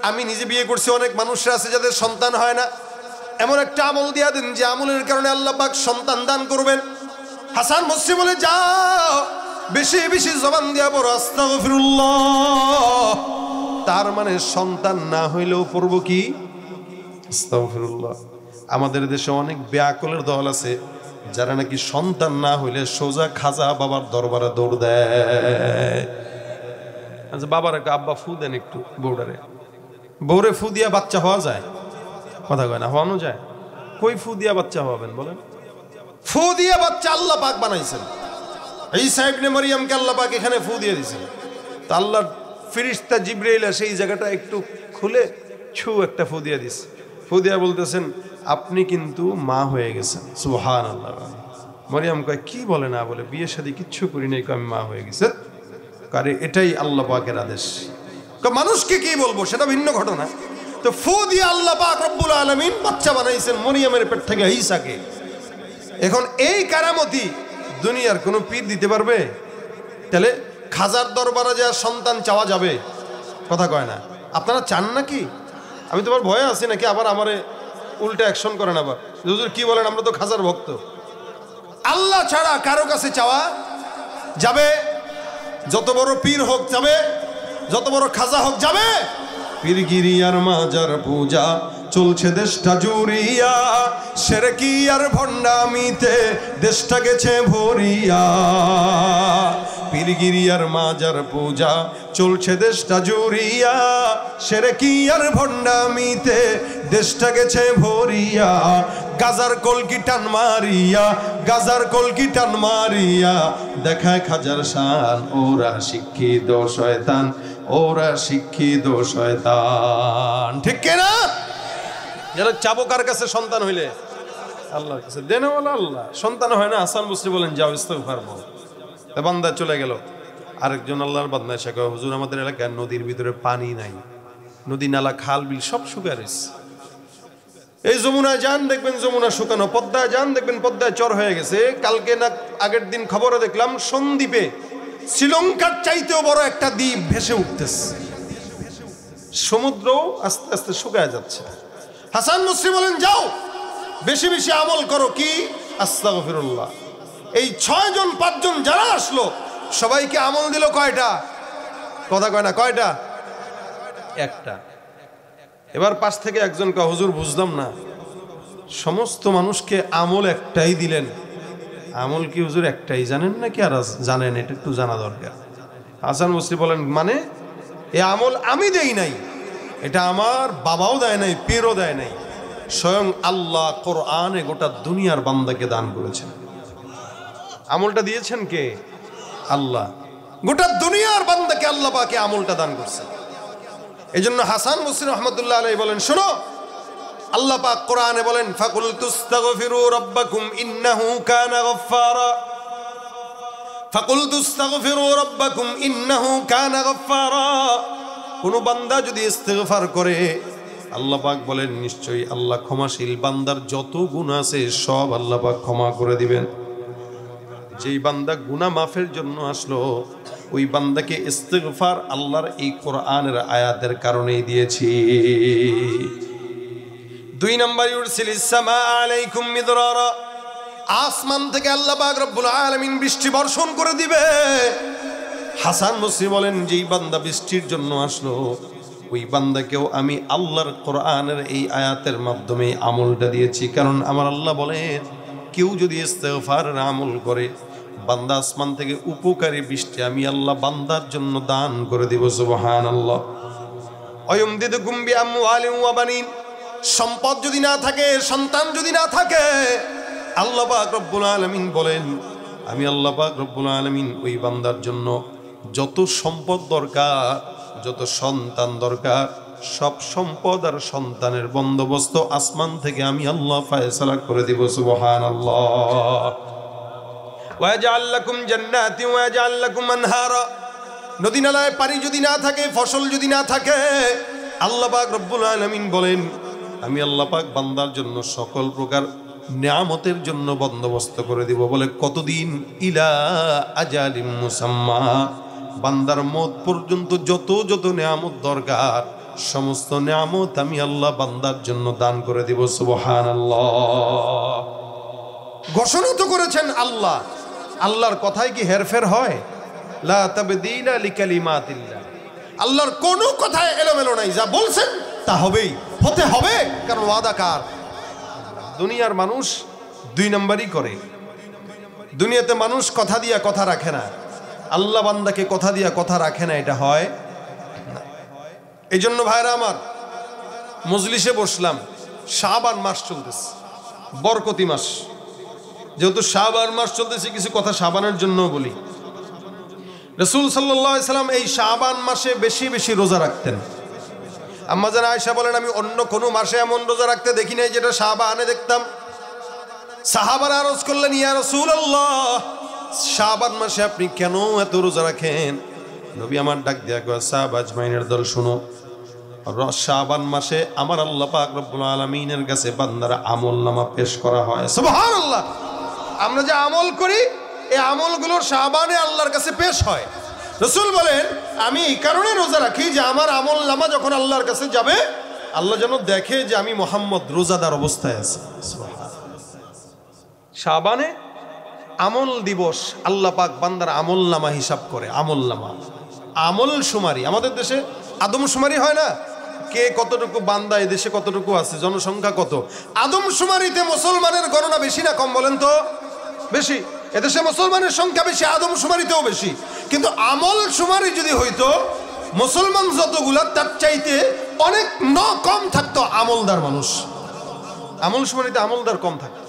আমি নিজে বিয়ে করছি, অনেক মানুষরা আছে যাদের সন্তান হয় না, এমন একটা আমল দিয়া দেন যে আমলের কারণে আল্লাহ পাক সন্তান দান করবেন। হাসান বসরি বলে, যাও, বেশি বেশি জবান দিয়া পড়ো আস্তাগফিরুল্লাহ। তার মানে সন্তান না হইলেও পড়বো কি? আস্তাগফিরুল্লাহ। আমাদের দেশে অনেক বেআকলের দল আছে যারা নাকি সন্তান না হইলে সোজা খাজা বাবার দরবারে দৌড় দেয়। আচ্ছা, বাবার আব্বা ফু দেন একটু বউডারে, বউরে ফু দিয়া বাচ্চা হওয়া যায়? কথা কয় না, হওয়ানো যায়? কই ফু দিয়া বাচ্চা হওয়াবেন বলেন? ফু দিয়া বাচ্চা আল্লাহ পাক বানাইছেন। ঈসা ইবনে মারইয়ামকে আল্লাহ পাক এখানে ফু দিয়ে দিয়েছেন, তা আল্লাহর ফেরেশতা জিবরাইল সেই জায়গাটা একটু খুলে ছু একটা ফু দিয়ে দিছে। ফু দিয়া বলতেছেন, আপনি কিন্তু মা হয়ে গেছেন। সুবহানাল্লাহ। মারইয়াম কয়, কি বলে? না বলে, বিয়ে শাদী কিচ্ছু করি নাই, আমি মা হয়ে গেছে। কারে এটাই আল্লাহ পাকের আদেশ। মানুষকে কি বলবো সেটা ভিন্ন ঘটনা। তো ফু দিয়ে আল্লাহ পাক রব্বুল আলামিন বাচ্চা বানাইছেন মরিয়মের পেট থেকে ঈসাকে। এখন এই কারামতি দুনিয়ার কোন পীর দিতে পারবে? তাহলে খাজার দরবারে যা সন্তান চাওয়া যাবে? কথা কয় না। আপনারা চান নাকি? আমি তোমার ভয়ে আছি নাকি আবার আমারে উল্টা অ্যাকশন করেন আবার, হুজুর কি বলেন, আমরা তো খাজার ভক্ত। আল্লাহ ছাড়া কারো কাছে চাওয়া যাবে? যত বড় পীর হোক যাবে, যত বড় খাজা হোক যাবে। পীরগিরি আর মাজার পূজা চলছে দেশটা জুড়িয়া, শিরকি আর ভণ্ডামিতে দেশটা গেছে ভরিয়া। পীরগিরি আর মাজার পূজা চলছে দেশটা জুড়িয়া, শিরকি আর ভণ্ডামিতে দেশটা গেছে ভরিয়া। গাজার কলকি টান মারিয়া, গাজার কলকি টান মারিয়া দেখায় খাজার শান। ওরা শিক্ষিত শয়তান, ওরা শিক্ষিত শয়তান। ঠিক কিনা? যারা চাবো কার কাছে সন্তান হইলে? আল্লাহর কাছে। দেন বলে আল্লাহ, সন্তান হয় না। হাসান বসরি বলেন, যাও ইস্তিগফার বল। বান্দা চলে গেল। আরেকজন আল্লাহর বান্দা এসে কয়, হুজুর আমাদের এলাকায় নদীর ভিতরে পানি নাই, নদী নালা খাল বিল সব শুকিয়ে গেছে। এই যমুনায় যান দেখবেন যমুনা শুকানো, পদ্মায় যান দেখবেন পদ্মায় চর হয়ে গেছে। কালকে না আগের দিন খবরে দেখলাম সন্দ্বীপে শ্রীলঙ্কার চাইতেও বড় একটা দ্বীপ ভেসে উঠতেছে, সমুদ্রও আস্তে আস্তে শুকায় যাচ্ছে। হাসান বসরি বলেন, যাও বেশি বেশি আমল করো, কি? আস্তাগফিরুল্লাহ। এই 6 জন 5 জন যারা আসলো সবাইকে আমল দিল কয়টা? কথা কয় না, কয়টা? একটা। এবার পাশ থেকে একজন কয়, হুজুর বুঝলাম না, সমস্ত মানুষকে আমল একটাই দিলেন, আমল কি হুজুর একটাই জানেন নাকি আর জানেন? এটা একটু জানা দরকার। হাসান বসরি বলেন, মানে এ আমল আমি দেই নাই, এটা আমার বাবাও দেয় নাই, পীরও দেয় নাই, স্বয়ং আল্লাহ কোরআনে গোটা দুনিয়ার বান্দাকে দান করেছেন। আমলটা দিয়েছেন কে? আল্লাহ। গোটা দুনিয়ার বান্দাকে আল্লাহ পাকে আমলটা দান করছে। এই জন্য হাসান বসরি রহমতুল্লাহ আলাইহি বলেন, শোনো, আল্লাহ পাক কোরআনে বলেন, ফাকুল তুস্তাগফিরু রাব্বাকুম ইন্নাহু কানা গফফারা। ফাকুলতু আস্তাগফিরু রাব্বাকুম ইন্নাহু কানা গাফফারা। কোন বান্দা যদি ইস্তেগফার করে, আল্লাহ পাক বলেন নিশ্চয়ই আল্লাহ ক্ষমাশীল, বান্দার যত গুনাহ আছে সব আল্লাহ পাক ক্ষমা করে দিবেন। যেই বান্দা গুনাহ মাফের জন্য আসলো, ওই বান্দাকে ইস্তেগফার আল্লাহর এই কোরআনের আয়াতের কারণেই দিয়েছি। 2 নম্বর, ইউরসিলিস সামা আলাইকুম মিদরারা, আসমান থেকে আল্লাহ পাক রব্বুল আলামিন বৃষ্টি বর্ষণ করে দিবে। হাসান বসরি বলেন, যেই বান্দা বৃষ্টির জন্য আসলো, ওই বান্দাকেও আমি আল্লাহর কোরআনের এই আয়াতের মাধ্যমে আমলটা দিয়েছি। কারণ আমার আল্লাহ বলেন, কেউ যদি ইস্তেগফারের আমল করে, বান্দা আসমান থেকে উপকারী বৃষ্টি আমি আল্লাহ বান্দার জন্য দান করে দিব। সুবহানাল্লাহ। ওয়ায়ুমদিদুকুম বিআমওয়ালিন ওয়া বানিন, সম্পদ যদি না থাকে, সন্তান যদি না থাকে, আল্লাহ পাক রব্বুল আলামিন বলেন, আমি আল্লাহ পাক রব্বুল আলামিন ওই বান্দার জন্য যত সম্পদ দরকার, যত সন্তান দরকার, সব সম্পদ আর সন্তানের বন্দোবস্ত আসমান থেকে আমি আল্লাহ ফয়সালা করে দিব। সুবহানাল্লাহ। ওয়াজআল লাকুম জান্নাতি ওয়াজআল লাকুম আনহারা, নদী নালায় পানি যদি না থাকে, ফসল যদি না থাকে, আল্লাহ পাক রব্বুল আলামিন বলেন, আমি আল্লাহ পাক বান্দার জন্য সকল প্রকার নিয়ামতের জন্য বন্দোবস্ত করে দিব। বলে কতদিন? ইলা আজালিম মুসাম্মা, বান্দার মত পর্যন্ত যত যত নিয়ামত দরকার, সমস্ত নিয়ামত আমি আল্লাহ বান্দার জন্য দান করে দিব। সুবহানাল্লাহ। ঘোষণা তো করেছেন আল্লাহ, আল্লাহর কথায় কি হেরফের হয়? লা তাবদীলা লিকালিমাতিল্লাহ, আল্লাহর কোনো কথায় এলোমেলো নাই, যা বলছেন তা হবেই, হতে হবে, কারণ ওয়াদা কার? দুনিয়ার মানুষ 2 নম্বরই করে। দুনিয়াতে মানুষ কথা দিয়া কথা রাখে না, আল্লাহ বান্দাকে কথা দিয়া কথা রাখে না, এটা হয় না। এই জন্য ভাইরা আমার, মজলিসে বসলাম, শাবান মাস চলতেছে, বরকতি মাস, যেহেতু শাবান মাস চলতেছে, কিছু কথা শাবানের জন্য বলি। রাসূল সাল্লাল্লাহু আলাইহি সাল্লাম এই শাবান মাসে বেশি বেশি রোজা রাখতেন। আম্মা জান আয়েশা বলেন, আমি অন্য কোনো মাসে এমন রোজা রাখতে দেখি নাই যেটা শাবানে দেখতাম। সাহাবারা আরজ করলেন, ইয়া রাসূলুল্লাহ, শাবান মাসে আপনি কেন এত রোজা রাখেন? নবী আমার ডাক দিয়া কয়, সাহাবা আজমাইনের দল শুনো, শাবান মাসে আমার আল্লাহ পাক রব্বুল আলামিনের কাছে বান্দার আমলনামা পেশ করা হয়। সুবহানাল্লাহ। আমরা যে আমল করি, এই আমলগুলো শাবানে আল্লাহর কাছে পেশ হয়। রাসূল বলেন, আমি এই কারণে রোজা রাখি যে আমার আমলনামা যখন আল্লাহর কাছে যাবে, আল্লাহ যেন দেখে যে আমি মুহাম্মদ রোজাদার অবস্থায় আছি। শাবানে আমল দিবস, আল্লাহ পাক বান্দার আমলনামা হিসাব করে। আমলনামা, আমল শুমারি। আমাদের দেশে আদমশুমারি হয় না, কে কতটুকু বান্দা এই দেশে কতটুকু আছে, জনসংখ্যা কত। আদমশুমারিতে মুসলমানের গণনা বেশি না কম বলেন তো? বেশি। এদেশে মুসলমানের সংখ্যা বেশি, আদমশুমারিতেও বেশি। কিন্তু আমল শুমারি যদি হইতো, মুসলমান যতগুলা তার চাইতে অনেক কম থাকতো আমলদার মানুষ। আমল শুমারিতে আমলদার কম থাকতো।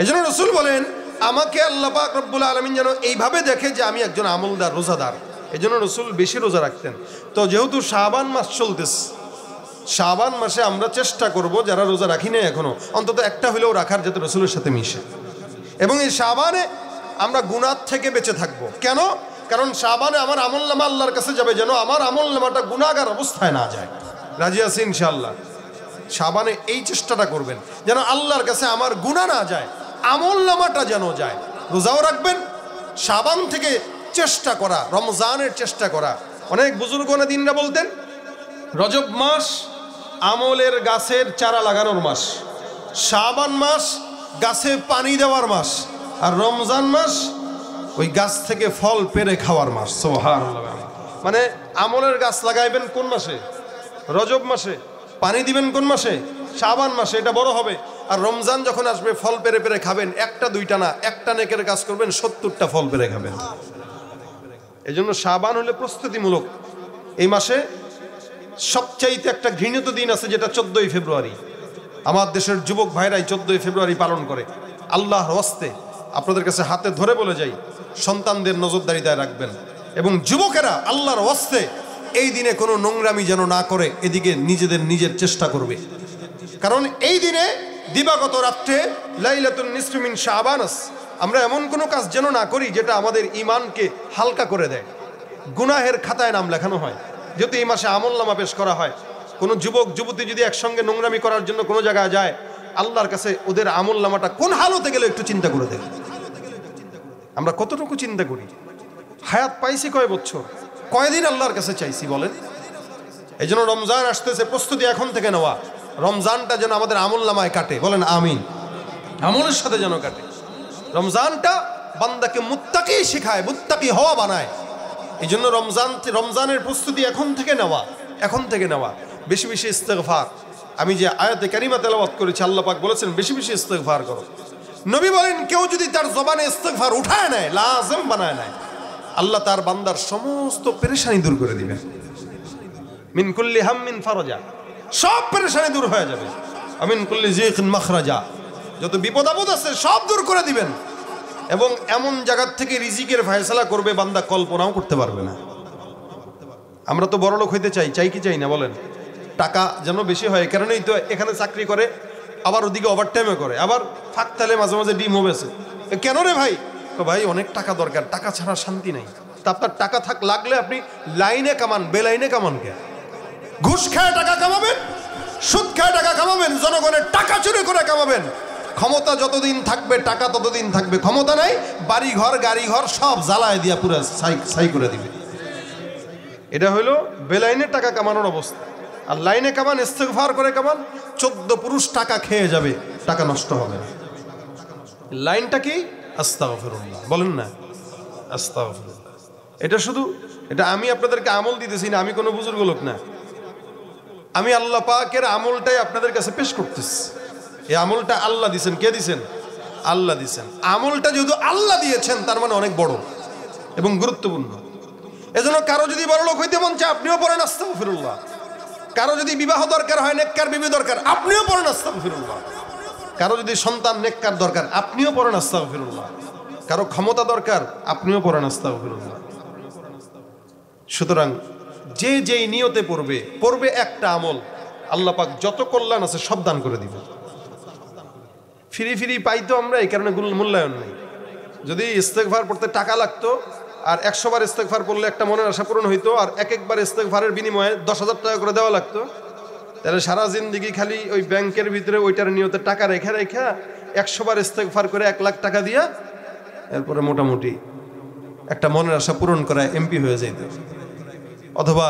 এই জন্য রাসূল বলেন, আমাকে আল্লাহ পাক রব্বুল আলামিন যেন এইভাবে দেখে যে আমি একজন আমলদার, রোজাদার। এই জন্য রাসূল বেশি রোজা রাখতেন। তো যেহেতু শাবান মাস চলতেছে, শাবান মাসে আমরা চেষ্টা করব যারা রোজা রাখি না এখনো, অন্তত একটা হলেও রাখার, যাতে রাসূলের সাথে মিশে। এবং এই শাবানে আমরা গুনাহ থেকে বেঁচে থাকবো। কেন? কারণ শাবানে আমার আমলনামা আল্লাহর কাছে যাবে, যেন আমার আমলনামাটা গুনাহগার অবস্থায় না যায়। রাজি আছি ইনশাআল্লাহ? শাবানে এই চেষ্টাটা করবেন যেন আল্লাহর কাছে আমার গুনাহ না যায়, আমলনামাটা যেন যায়। রোজাও রাখবেন, শাবান থেকে চেষ্টা করা, রমজানের চেষ্টা করা। অনেক বুজুর্গনা দিনরা বলতেন, রজব মাস আমলের গাছের চারা লাগানোর মাস, শাবান মাস গাছে পানি দেওয়ার মাস, আর রমজান মাস ওই গাছ থেকে ফল পেরে খাওয়ার মাস। সুবহানাল্লাহ। মানে আমলের গাছ লাগাইবেন কোন মাসে? রজব মাসে। পানি দিবেন কোন মাসে? শাবান মাসে। এটা বড় হবে। আর রমজান যখন আসবে, ফল পেরে পেরে খাবেন। একটা দুইটা না, একটা নেকের কাজ করবেন, 70টা ফল পেরে খাবেন। এই জন্য শাবান হলে প্রস্তুতিমূলক। এই মাসে সবচাইতে একটা ঘৃণিত দিন আছে, যেটা 14ই ফেব্রুয়ারি। আমার দেশের যুবক ভাইরাই 14ই ফেব্রুয়ারি পালন করে। আল্লাহর ওয়াস্তে আপনাদের কাছে হাতে ধরে বলে যাই, সন্তানদের নজরদারিতায় রাখবেন। এবং যুবকেরা আল্লাহর ওয়াস্তে এই দিনে কোনো নোংরামি যেন না করে, এদিকে নিজের চেষ্টা করবে। কারণ এই দিনে দিবাগত রাত্রে লাইলাতুন নিসফি মিন শাবান, আমরা এমন কোনো কাজ যেন না করি যেটা আমাদের ঈমানকে হালকা করে দেয়, গুনাহের খাতায় নাম লেখানো হয়। যেহেতু এই মাসে আমলনামা পেশ করা হয়, কোনো যুবক যুবতী যদি একসঙ্গে নোংরামি করার জন্য কোনো জায়গায় যায়, আল্লাহর কাছে ওদের আমলনামাটা কোন হালতে গেলে একটু চিন্তা করে দেয়। আমরা কতটুকু চিন্তা করি? হায়াত পাইছি কয় বছর, কয়দিন আল্লাহর কাছে চাইছি বলেন? এই জন্য রমজান আসতেছে, প্রস্তুতি এখন থেকে নেওয়া, রমজানটা যেন আমাদের আমলনামায় কাটে, বলেন আমিন। আমলের সাথে যেন কাটে। রমজানটা বান্দাকে মুত্তাকি শেখায়, মুত্তাকি হওয়া বানায়। এই জন্য রমজানের প্রস্তুতি এখন থেকে নেওয়া, এখন থেকে নেওয়া। বেশি বেশি ইস্তেগফার। আমি যে আয়াতে কারিমা তেলাওয়াত করেছি, আল্লাহ পাক বলেছেন বেশি বেশি ইস্তেগফার করো। নবী বলেন কেউ যদি তার জবানে ইস্তেগফার উঠায় নেয়, লাজিম বানায় নেয়, আল্লাহ তার বান্দার সমস্ত পেরেশানি দূর করে দিবেন। মিন কুল্লি হাম্মিন ফারাজা, সব পেরেশানি দূর হয়ে যাবে। আমিন কুল্লি যিকিন মাখরাজা, যত বিপদ আপদ আছে সব দূর করে দিবেন। এবং এমন জায়গার থেকে রিজিকের ফয়সালা করবে বান্দা কল্পনাও করতে পারবে না। আমরা তো বড়লোক হইতে চাই, চাই কি চাই না বলেন? টাকা যেন বেশি হয়, কারণেই তো এখানে চাকরি করে, আবার ওদিকে ওভারটাইমে করে, আবার ফাঁক তালে মাঝে মাঝে ডিম বেছে। কেন রে ভাই? তো ভাই অনেক টাকা দরকার, টাকা ছাড়া শান্তি নাই। তা আপনার টাকা লাগলে আপনি লাইনে কামান, বেলাইনে কামান কে? ঘুষ খায় টাকা কামাবেন, সুদ খায় টাকা কামাবেন, জনগণের টাকা চুরি করে কামাবেন। ক্ষমতা যতদিন থাকবে টাকা ততদিন থাকবে, ক্ষমতা নাই বাড়ি ঘর গাড়ি ঘর সব জ্বালায় দিয়া পুরো ছাই করে দিবে। এটা হইলো বেলাইনে টাকা কামানোর অবস্থা। আর লাইনে কামান, ইস্তেগফার করে কামান, 14 পুরুষ টাকা খেয়ে যাবে, টাকা নষ্ট হবে না। লাইনটা কি? আস্তাগফিরুল্লাহ, বলেন না আস্তাগফিরুল্লাহ। এটা শুধু, এটা আমি আপনাদেরকে আমল দিতেছি না, আমি কোনো বুজুর্গ লোক না, আমি আল্লাহ পাকের আমলটাই আপনাদের কাছে পেশ করতেছি। এই আমলটা আল্লাহ দিছেন। কে দিছেন? আল্লাহ দিছেন। আমলটা যেহেতু আল্লাহ দিয়েছেন তার মানে অনেক বড় এবং গুরুত্বপূর্ণ। এজন্য কারো যদি বড় লোক হইতে মন চায় আপনিও পড়েন আস্তাগফিরুল্লাহ। কারো যদি বিবাহ দরকার হয়, নেককার বিবি দরকার, আপনিও পড়েন আস্তাগফিরুল্লাহ। কারো যদি সন্তান নেককার দরকার, আপনিও পড়েন আস্তাগফিরুল্লাহ। কারো ক্ষমতা দরকার, আপনিও পড়েন আস্তাগফিরুল্লাহ। সুতরাং যে যেই নিয়তে পড়বে একটা আমল, আল্লাহ পাক যত কল্যাণ আছে সব দান করে দিবে। ফ্রি ফ্রি পাইতো আমরা, এই কারণে মূল্যায়ন নেই। যদি ইস্তেগফার পড়তে টাকা লাগতো আর 100 বার ইস্তেগফার পড়লে একটা মনের আশা পূরণ হইতো, আর একবার ইস্তেগফারের বিনিময়ে 10,000 টাকা করে দেওয়া লাগতো, তাহলে সারা জিন্দেগি খালি ওই ব্যাংকের ভিতরে ওইটার নিয়তে টাকা রেখা 100 বার ইস্তেগফার করে 1 লাখ টাকা দিয়া এরপরে মোটামুটি একটা মনের আশা পূরণ করা এমপি হয়ে যেত, অথবা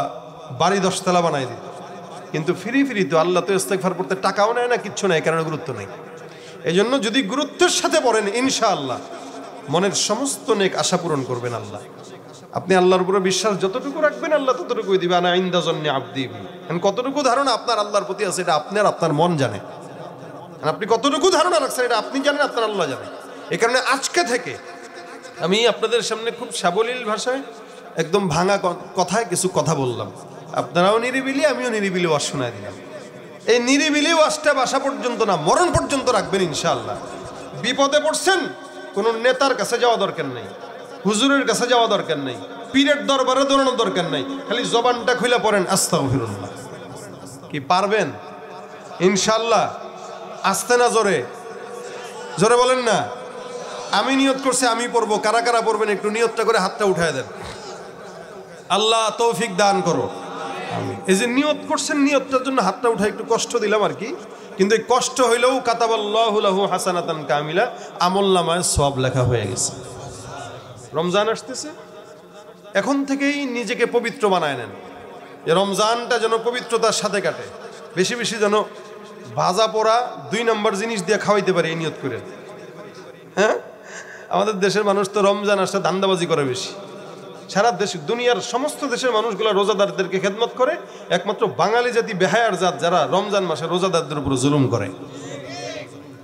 বাড়ি 10 তলা বানাই দিত। কিন্তু ফ্রি তো আল্লাহ তো ইস্তেগফার পড়তে টাকাও নেয় না, কিচ্ছু নেই, কারণ গুরুত্ব নেই। এই জন্য যদি গুরুত্বের সাথে পড়েন, ইনশাআল্লাহ মনের সমস্ত নেক আশা পূরণ করবেন আল্লাহ। আপনি আল্লাহর উপরে বিশ্বাস যতটুকু রাখবেন আল্লাহ ততটুকুই দিবে। আনা ইনদা জন্নি আবদি, কতটুকু ধারণা আপনার আল্লাহর প্রতি আছে এটা আপনার মন জানে। আপনি কতটুকু ধারণা রাখছেন এটা আপনি জানেন, আপনার আল্লাহ জানে। এই কারণে আজকে থেকে আমি আপনাদের সামনে খুব সাবলীল ভাষায়, একদম ভাঙা কথায় কিছু কথা বললাম। আপনারাও নিরিবিলি, আমিও নিরিবিলি ওয়াজ শোনায় দিলাম। এই নিরিবিলি ওয়াজটা বাসা পর্যন্ত না, মরণ পর্যন্ত রাখবেন ইনশাআল্লাহ। বিপদে পড়ছেন, কোন নেতার কাছে যাওয়া দরকার নেই, হুজুরের কাছে যাওয়া দরকার নেই, পীরের দরবারে দৌড়ানোর দরকার নেই, খালি জবানটা খুলে পড়েন আস্তাগফিরুল্লাহ। কি পারবেন? ইনশাআল্লাহ। আস্তে না জোরে? জোরে বলেন না। আমি নিয়ত করছি আমি পড়বো, কারা কারা পড়বেন একটু নিয়তটা করে হাতটা উঠায় দেন। আল্লাহ তৌফিক দান করো। এই যে নিয়ত করছেন, নিয়তটার জন্য হাতটা উঠায় একটু কষ্ট দিলাম আর কি, কিন্তু এই কষ্ট হইলেও কাতাবাল্লাহু লাহু হাসানাতান কামিলা, আমলনামায় সওয়াব লেখা হয়ে গেছে। রমজান আসতেছে, এখন থেকেই নিজেকে পবিত্র বানায় নেন, যে রমজানটা যেন পবিত্রতার সাথে কাটে। বেশি বেশি যেন ভাজা পোড়া 2 নম্বর জিনিস দিয়ে খাওয়াইতে পারে, এই নিয়ত করে। হ্যাঁ, আমাদের দেশের মানুষ তো রমজান আসলে ধান্দাবাজি করে বেশি। সারা দেশ, দুনিয়ার সমস্ত দেশের মানুষগুলো রোজাদারদেরকে খেদমত করে, একমাত্র বাঙালি জাতি বেহায়ার জাত যারা রমজান মাসে রোজাদারদের উপর জুলুম করে,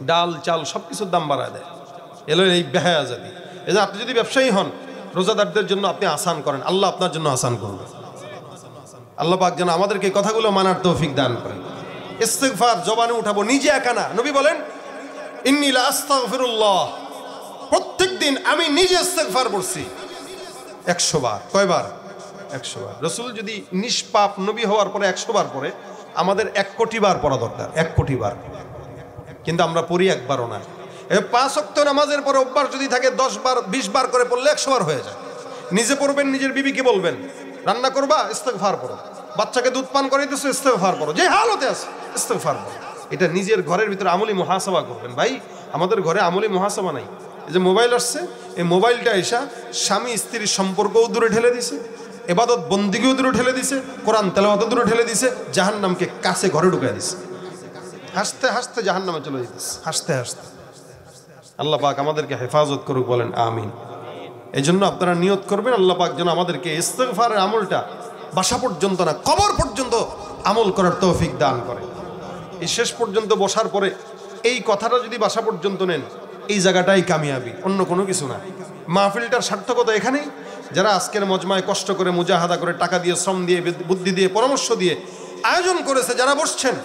ডাল চাল সবকিছুর দাম বাড়ায় দেয়। এলো এই বেহায়া জাতি। এই যে আপনি যদি ব্যবসায়ী হন, রোজাদারদের জন্য আপনি আসান করেন, আল্লাহ আপনার জন্য আসান করবে। আল্লাহ পাক যেন আমাদেরকে কথাগুলো মানার তৌফিক দান করেন। ইস্তিগফার জবানে উঠাবো, নিজে একা না। নবী বলেন ইন্নী লা আস্তাগফিরুল্লাহ, প্রত্যেকদিন আমি নিজে ইস্তিগফার পড়ছি 100 বার। কয়বার? 100 বার। রাসূল যদি নিষ্পাপ নবী হওয়ার পরে 100 বার পড়ে, আমাদের 1 কোটি বার পড়া দরকার, 1 কোটি বার। কিন্তু আমরা পড়ি একবারও না। এই 5 ওয়াক্ত নামাজের পরে অভ্যাস যদি থাকে 10 বার 20 বার করে পড়লে 100 বার হয়ে যায়। নিজে পড়বেন, নিজের বিবিকে বলবেন, রান্না করবা ইস্তেগফার পড়ো, বাচ্চাকে দুধ পান করাইতেছো ইস্তেগফার পড়ো, যে হালতে আছে ইস্তেগফার পড়ো। এটা নিজের ঘরের ভিতরে আমলি মুহাসাবা করবেন। ভাই আমাদের ঘরে আমলি মুহাসাবা নাই। এই যে মোবাইল আসছে, এই মোবাইলটা এসা স্বামী স্ত্রীর সম্পর্কও দূরে ঠেলে দিছে, ইবাদত বন্দিগিও দূরে ঠেলে দিছে, কোরআন তেলাওয়াতও দূরে ঠেলে দিছে, জাহান্নামকে কাছে ঘরে ঢুকাই দিছে। হাসতে হাসতে জাহান্নামে চলে যেতেছে, হাসতে হাসতে। আল্লাহ পাক আমাদেরকে হেফাজত করুক, বলেন আমিন। এই জন্য আপনারা নিয়ত করবেন আল্লাহ পাক যেন আমাদেরকে ইস্তেগফারের আমলটা বাসা পর্যন্ত না, কবর পর্যন্ত আমল করার তৌফিক দান করে। এই শেষ পর্যন্ত বসার পরে এই কথাটা যদি বাসা পর্যন্ত নেন, এই জায়গাটাই কামিয়াবি, অন্য কোনো কিছু না। মাহফিলটার সার্থকতা এখানেই। যারা আজকের মজমায় কষ্ট করে মুজাহাদা করে টাকা দিয়ে, শ্রম দিয়ে, বুদ্ধি দিয়ে, পরামর্শ দিয়ে আয়োজন করেছে, যারা বসছেন,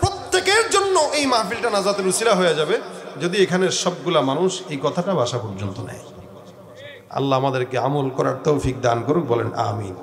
প্রত্যেকের জন্য এই মাহফিলটা নাজাতের উসিলা হয়ে যাবে যদি এখানের সবগুলা মানুষ এই কথাটা বাসা পর্যন্ত নেয়। আল্লাহ আমাদেরকে আমল করার তৌফিক দান করুক, বলেন আমিন।